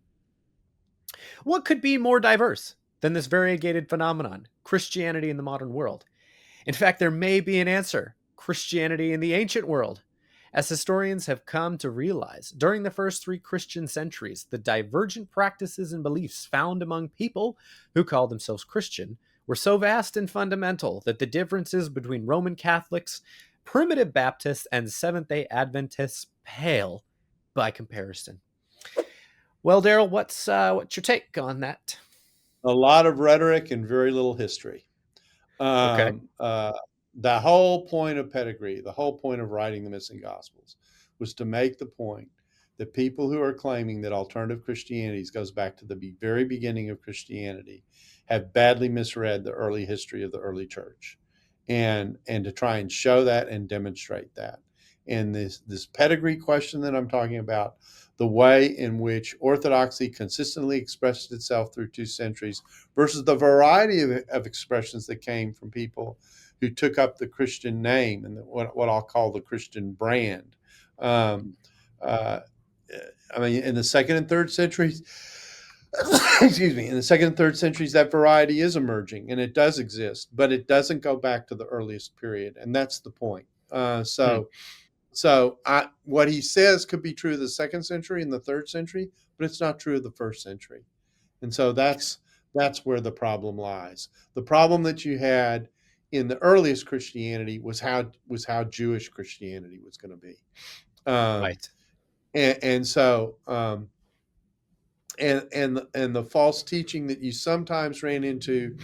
What could be more diverse than this variegated phenomenon, Christianity in the modern world? In fact, there may be an answer: Christianity in the ancient world. As historians have come to realize, during the first three Christian centuries, the divergent practices and beliefs found among people who called themselves Christian were so vast and fundamental that the differences between Roman Catholics, primitive Baptists, and Seventh day Adventists pale by comparison. Well, Darrell, what's your take on that? A lot of rhetoric and very little history. Okay. Um, uh, the whole point of pedigree, the whole point of writing the missing gospels, was to make the point that people who are claiming that alternative Christianity goes back to the very beginning of Christianity have badly misread the early history of the early church, and to try and show that and demonstrate that. And this pedigree question that I'm talking about, the way in which orthodoxy consistently expressed itself through 2 centuries versus the variety of expressions that came from people who took up the Christian name and what I'll call the Christian brand. Um, uh, I mean, in the second and third centuries, excuse me, in the second and third centuries, that variety is emerging and it does exist, but it doesn't go back to the earliest period. And that's the point. Mm, What he says could be true of the second century and the third century, but it's not true of the first century. And so that's where the problem lies. The problem that you had in the earliest Christianity was how Jewish Christianity was going to be. Um, right. and so and the false teaching that you sometimes uh, ran into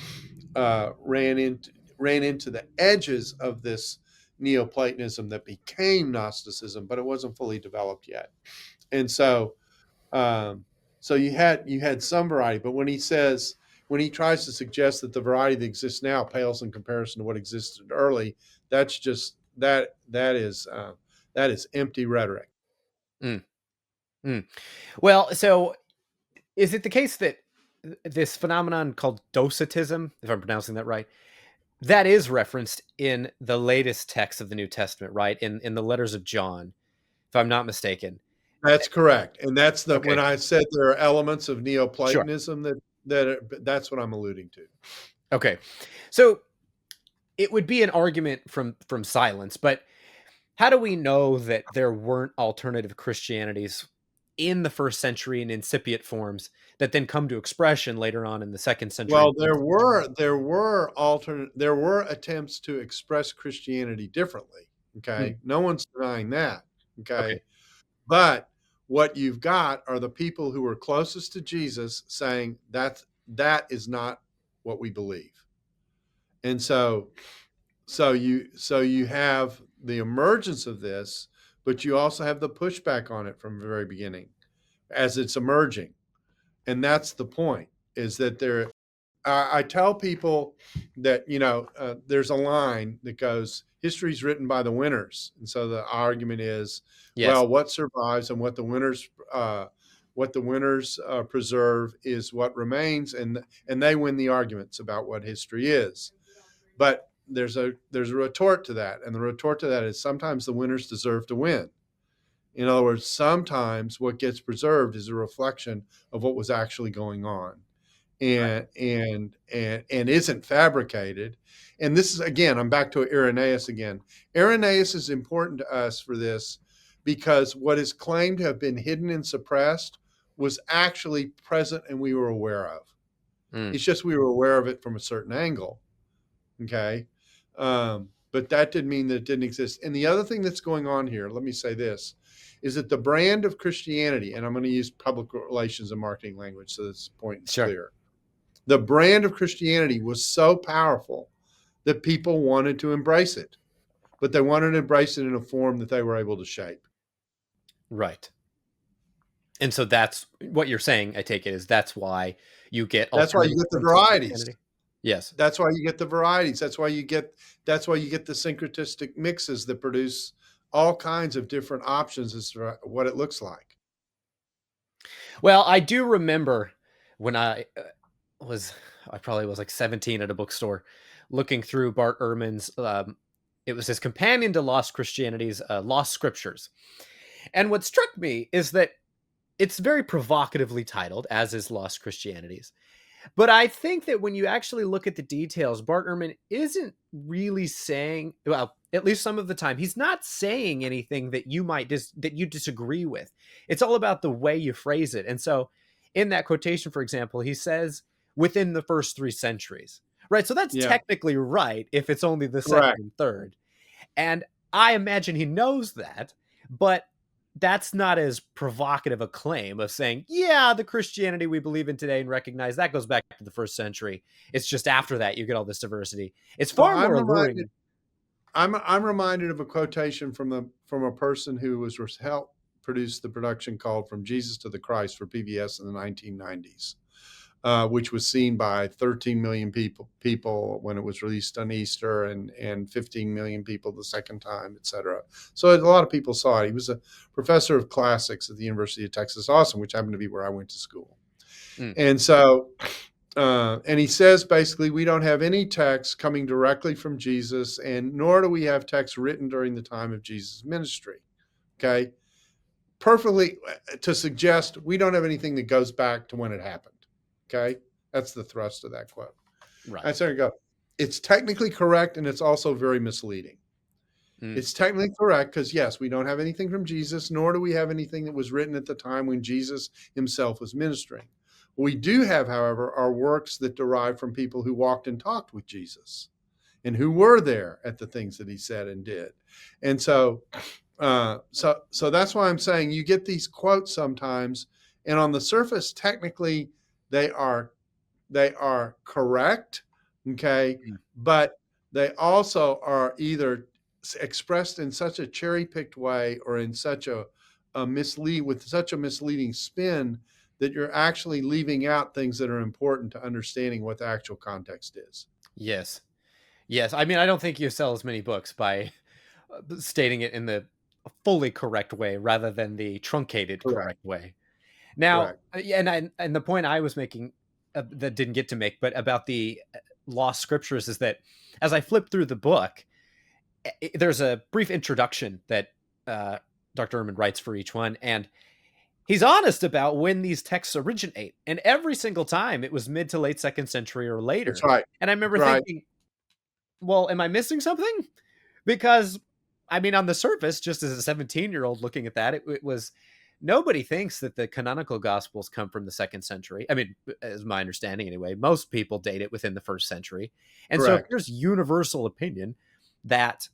ran into the edges of this Neoplatonism that became Gnosticism, but it wasn't fully developed yet. And um, so you had some variety, but when he tries to suggest that the variety that exists now pales in comparison to what existed early, that's just that is empty rhetoric. Mm, mm. Well, so is it the case that this phenomenon called docetism, if I'm pronouncing that right, that is referenced in the latest text of the New Testament, right? In the letters of John, if I'm not mistaken. That's correct, and that's the when Okay, I said there are elements of sure. Neoplatonism that's what I'm alluding to. Okay. So it would be an argument from silence, but how do we know that there weren't alternative Christianities in the first century in incipient forms that then come to expression later on in the second century and Well, third century? there were attempts to express Christianity differently. Hmm, Okay, no one's denying that. okay, Okay, but what you've got are the people who were closest to Jesus saying that is not what we believe, and so you have the emergence of this, but you also have the pushback on it from the very beginning as it's emerging, and that's the point. Is that there I tell people that there's a line that goes, "History's written by the winners," and so the argument is, yes, well, what survives and what the winners preserve is what remains, and they win the arguments about what history is. But there's a retort to that, and the retort to that is sometimes the winners deserve to win. In other words, sometimes what gets preserved is a reflection of what was actually going on right, and isn't fabricated. And this is again, I'm back to Irenaeus again. Irenaeus is important to us for this because what is claimed to have been hidden and suppressed was actually present and we were aware of. mm, It's just we were aware of it from a certain angle. Okay. But that didn't mean that it didn't exist. And the other thing that's going on here, let me say this, is that the brand of Christianity, and I'm going to use public relations and marketing language so this point is sure. clear. The brand of Christianity was so powerful that people wanted to embrace it, but they wanted to embrace it in a form that they were able to shape. Right. And so that's what you're saying, I take it, is that's why you get That's why you alternative get the forms of varieties. Christianity? Yes. That's why you get the varieties. That's why you get the syncretistic mixes that produce all kinds of different options as to what it looks like. Well, I do remember when was I probably was like 17 at a bookstore looking through Bart Ehrman's it was his companion to Lost Christianity's Lost Scriptures. And what struck me is that it's very provocatively titled, as is Lost Christianities. But I think that when you actually look at the details, Bart Ehrman isn't really saying, well, at least some of the time, he's not saying anything that that you disagree with. It's all about the way you phrase it. And so, in that quotation, for example, he says within the first 3 centuries, right? So that's Yeah, technically right if it's only the second correct. and third. And I imagine he knows that, but that's not as provocative a claim of saying, yeah, the Christianity we believe in today and recognize that goes back to the first century. It's just after that you get all this diversity. It's Well, far more alluring. I'm reminded of a quotation from a person who was helped produce the production called "From Jesus to the Christ" for PBS in the 1990s, which was seen by 13 million people when it was released on Easter, and 15 million people the second time, et cetera. So a lot of people saw it. He was a professor of classics at the University of Texas Austin, which happened to be where I went to school. Mm, And so and he says basically, we don't have any text coming directly from Jesus, and nor do we have text written during the time of Jesus' ministry. Okay. Perfectly to suggest we don't have anything that goes back to when it happened. Okay, that's the thrust of that quote. I Right. there you go. It's technically correct, and it's also very misleading. Mm. It's technically correct because, yes, we don't have anything from Jesus, nor do we have anything that was written at the time when Jesus himself was ministering. What we do have, however, are works that derive from people who walked and talked with Jesus and who were there at the things that he said and did. And so that's why I'm saying you get these quotes sometimes, and on the surface, technically, they are they are correct, okay, Mm. but they also are either expressed in such a cherry-picked way or in such a mislead with such a misleading spin that you're actually leaving out things that are important to understanding what the actual context is. Yes. Yes. I mean, I don't think you sell as many books by stating it in the fully correct way rather than the truncated Correct. correct way. Now, Correct. yeah, and the point I was making that didn't get to make, but about the lost scriptures is that as I flip through the book, there's a brief introduction that uh, Dr. Ehrman writes for each one, and he's honest about when these texts originate, and every single time it was mid to late second century or That's later. right. And I That's remember right. thinking, well, am I missing something? Because I mean, on the surface, just as a 17-year-old looking at that, it was nobody thinks that the canonical gospels come from the second century. I mean, as my understanding anyway, most people date it within the first century. And so if Correct. there's universal opinion that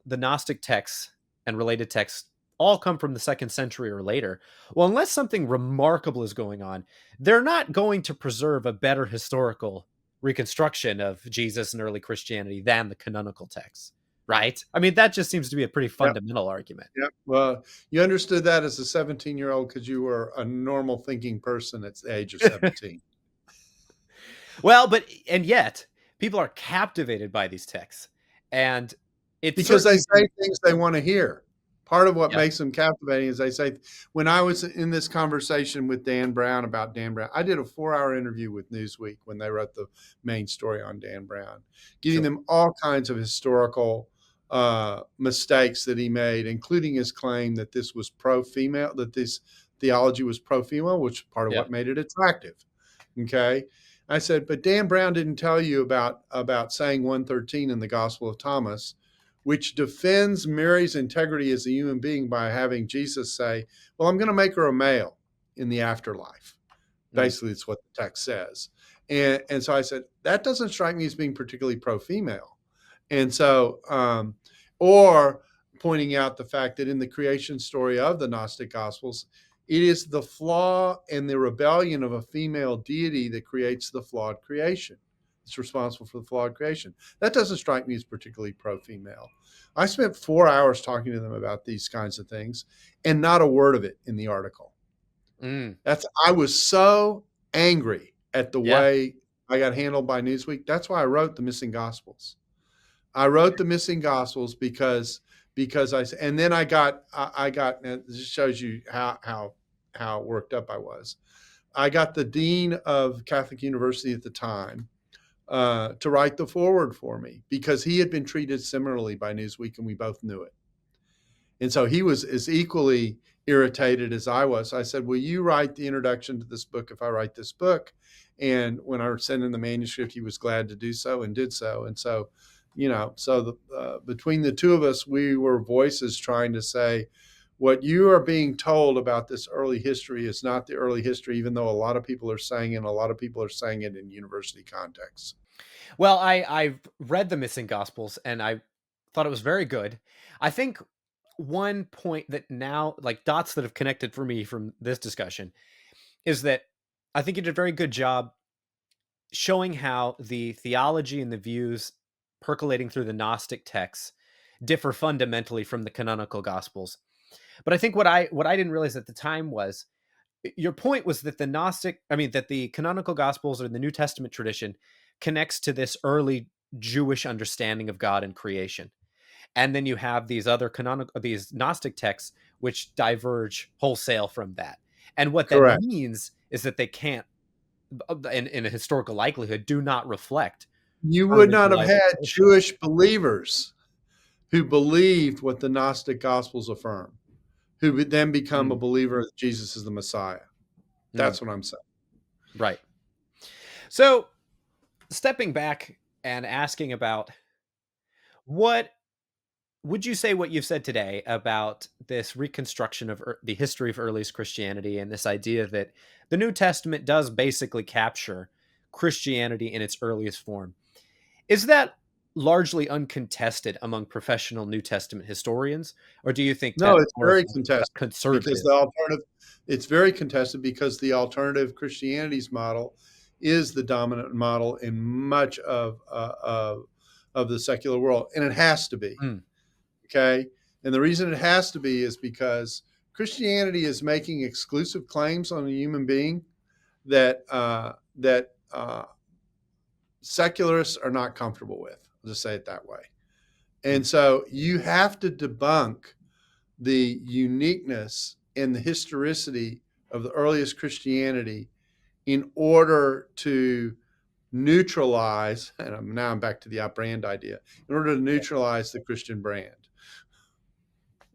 the Gnostic texts and related texts all come from the second century or later, well, unless something remarkable is going on, they're not going to preserve a better historical reconstruction of Jesus and early Christianity than the canonical texts, right? I mean, that just seems to be a pretty Yep. fundamental argument. Yep. Well, you understood that as a 17-year-old because you were a normal thinking person at the age of 17. Well, but and yet people are captivated by these texts, and it's Because they certainly say things they wanna hear. Part of what yeah, makes them captivating is they say when I was in this conversation with Dan Brown about Dan Brown, I did a 4-hour interview with Newsweek when they wrote the main story on Dan Brown, giving sure, them all kinds of historical, mistakes that he made, including his claim that this was pro-female, that this theology was pro-female, which is part of yeah, what made it attractive, okay? I said, "But Dan Brown didn't tell you about saying 113 in the Gospel of Thomas, which defends Mary's integrity as a human being by having Jesus say, 'Well, I'm going to make her a male in the afterlife.'" mm, Basically, it's what the text says. And so I said, that doesn't strike me as being particularly pro female. And so, or pointing out the fact that in the creation story of the Gnostic Gospels, it is the flaw and the rebellion of a female deity that creates the flawed creation. It's responsible for the flawed creation. That doesn't strike me as particularly pro female. I spent 4 hours talking to them about these kinds of things and not a word of it in the article. mm, I was so angry at the yeah, way I got handled by Newsweek. That's why I wrote the Missing Gospels. I wrote the Missing Gospels because and then I got and this shows you how worked up I was. I got the dean of Catholic University at the time to write the foreword for me because he had been treated similarly by Newsweek and we both knew it. And so he was as equally irritated as I was. So I said, "Will you write the introduction to this book if I write this book?" And when I sent him the manuscript, he was glad to do so and did so. And so, between the two of us, we were voices trying to say, what you are being told about this early history is not the early history, even though a lot of people are saying it, and a lot of people are saying it in university contexts. well, I've read the Missing Gospels, and I thought it was very good. I think one point that now, like dots that have connected for me from this discussion, is that I think you did a very good job showing how the theology and the views percolating through the Gnostic texts differ fundamentally from the canonical Gospels. But I think what I didn't realize at the time was your point was that that the canonical Gospels or the New Testament tradition connects to this early Jewish understanding of God and creation. And then you have these Gnostic texts which diverge wholesale from that. And what that Correct. means is that they can't, in a historical likelihood, do not reflect You would early not have reliable had tradition. Jewish believers who believed what the Gnostic Gospels affirm, who would then become a Mm, believer that Jesus is the Messiah. mm, That's what I'm saying. right. So, stepping back and asking about what would you say what you've said today about this reconstruction of the history of earliest Christianity and this idea that the New Testament does basically capture Christianity in its earliest form? Is that largely uncontested among professional New Testament historians, or do you think No, that's it's more of very a contested because conservative? the alternative it's very contested because the alternative Christianity's model is the dominant model in much of the secular world, and it has to be, Mm, okay? And the reason it has to be is because Christianity is making exclusive claims on a human being that secularists are not comfortable with. I'll just say it that way. mm, And so you have to debunk the uniqueness and the historicity of the earliest Christianity in order to neutralize, and now I'm back to the brand idea, in order to neutralize the Christian brand.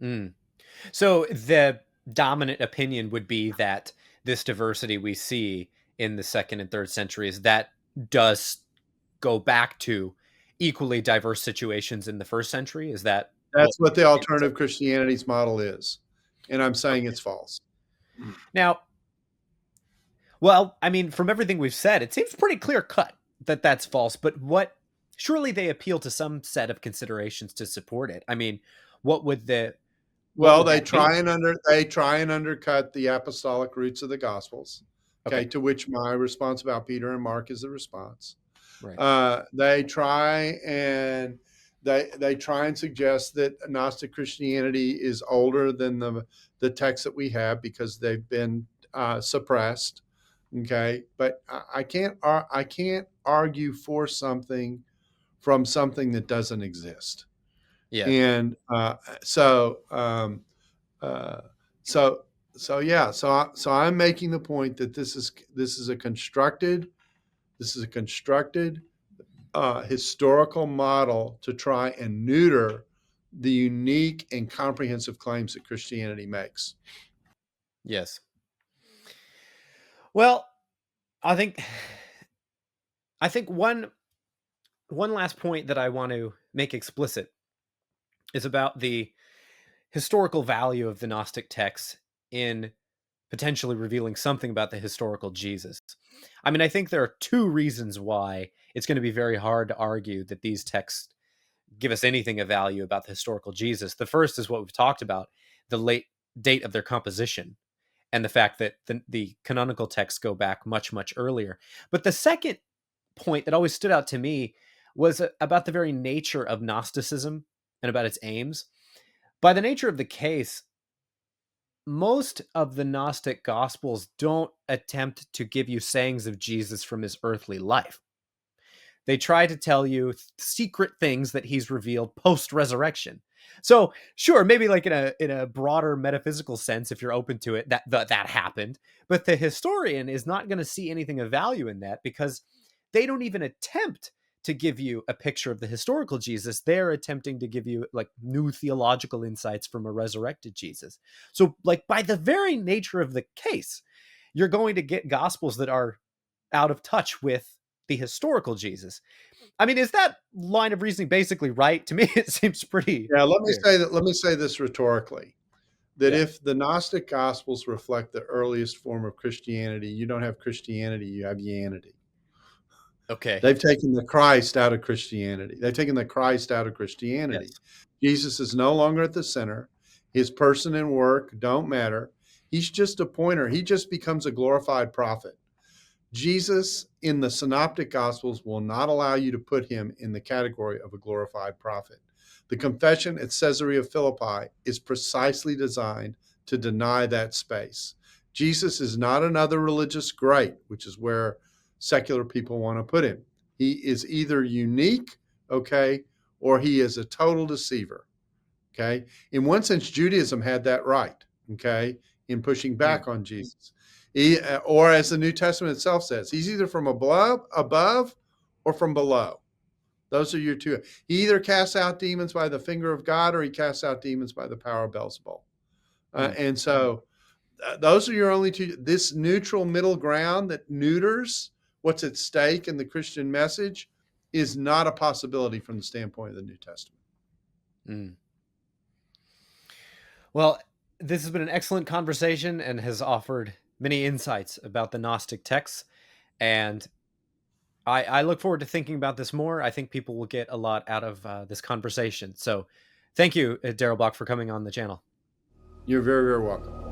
mm. So the dominant opinion would be that this diversity we see in the second and third centuries that does go back to equally diverse situations in the first century. Is that what That's we what the understand? alternative Christianity's model is. And I'm saying Okay. it's false. Now, well, I mean, from everything we've said, it seems pretty clear cut that that's false. But what? Surely they appeal to some set of considerations to support it. I mean, what would the what Well, would that be? they try and undercut the apostolic roots of the gospels. Okay, Okay, to which my response about Peter and Mark is the response. right. They try and they try and suggest that Gnostic Christianity is older than the texts that we have because they've been suppressed. Okay, but I can't argue for something from something that doesn't exist. Yes. And uh, so yeah, so I'm making the point that this is a constructed historical model to try and neuter the unique and comprehensive claims that Christianity makes. Yes. Well, I think I think one last point that I want to make explicit is about the historical value of the Gnostic texts in potentially revealing something about the historical Jesus. I mean, I think there are two reasons why it's going to be very hard to argue that these texts give us anything of value about the historical Jesus. The first is what we've talked about, the late date of their composition and the fact that the canonical texts go back much, much earlier. But the second point that always stood out to me was about the very nature of Gnosticism and about its aims. By the nature of the case, most of the Gnostic Gospels don't attempt to give you sayings of Jesus from his earthly life. They try to tell you secret things that he's revealed post resurrection. So, sure, maybe like in a broader metaphysical sense, if you're open to it, that happened. But the historian is not going to see anything of value in that because they don't even attempt to give you a picture of the historical Jesus. They're attempting to give you like new theological insights from a resurrected Jesus. So, like by the very nature of the case, you're going to get gospels that are out of touch with the historical Jesus. I mean, is that line of reasoning basically right? To me, it seems pretty Yeah, clear. let me say this rhetorically, that Yeah. if the Gnostic Gospels reflect the earliest form of Christianity, you don't have Christianity, you have Yanity. Okay. They've taken the Christ out of Christianity. They've taken the Christ out of Christianity. Yes. Jesus is no longer at the center. His person and work don't matter. He's just a pointer. He just becomes a glorified prophet. Jesus in the synoptic gospels will not allow you to put him in the category of a glorified prophet. The confession at Caesarea Philippi is precisely designed to deny that space. Jesus is not another religious great, which is where secular people want to put him. He is either unique, okay, or he is a total deceiver, okay? In one sense, Judaism had that right, okay, in pushing Mm. back on Jesus. Or as the New Testament itself says, he's either from above or from below. Those are your two. He either casts out demons by the finger of God or he casts out demons by the power of Beelzebul. Mm. And so those are your only two. This neutral middle ground that neuters what's at stake in the Christian message is not a possibility from the standpoint of the New Testament. Mm. Well, this has been an excellent conversation and has offered many insights about the Gnostic texts. And I look forward to thinking about this more. I think people will get a lot out of this conversation. So thank you, Darrell Bock, for coming on the channel. You're very, very welcome.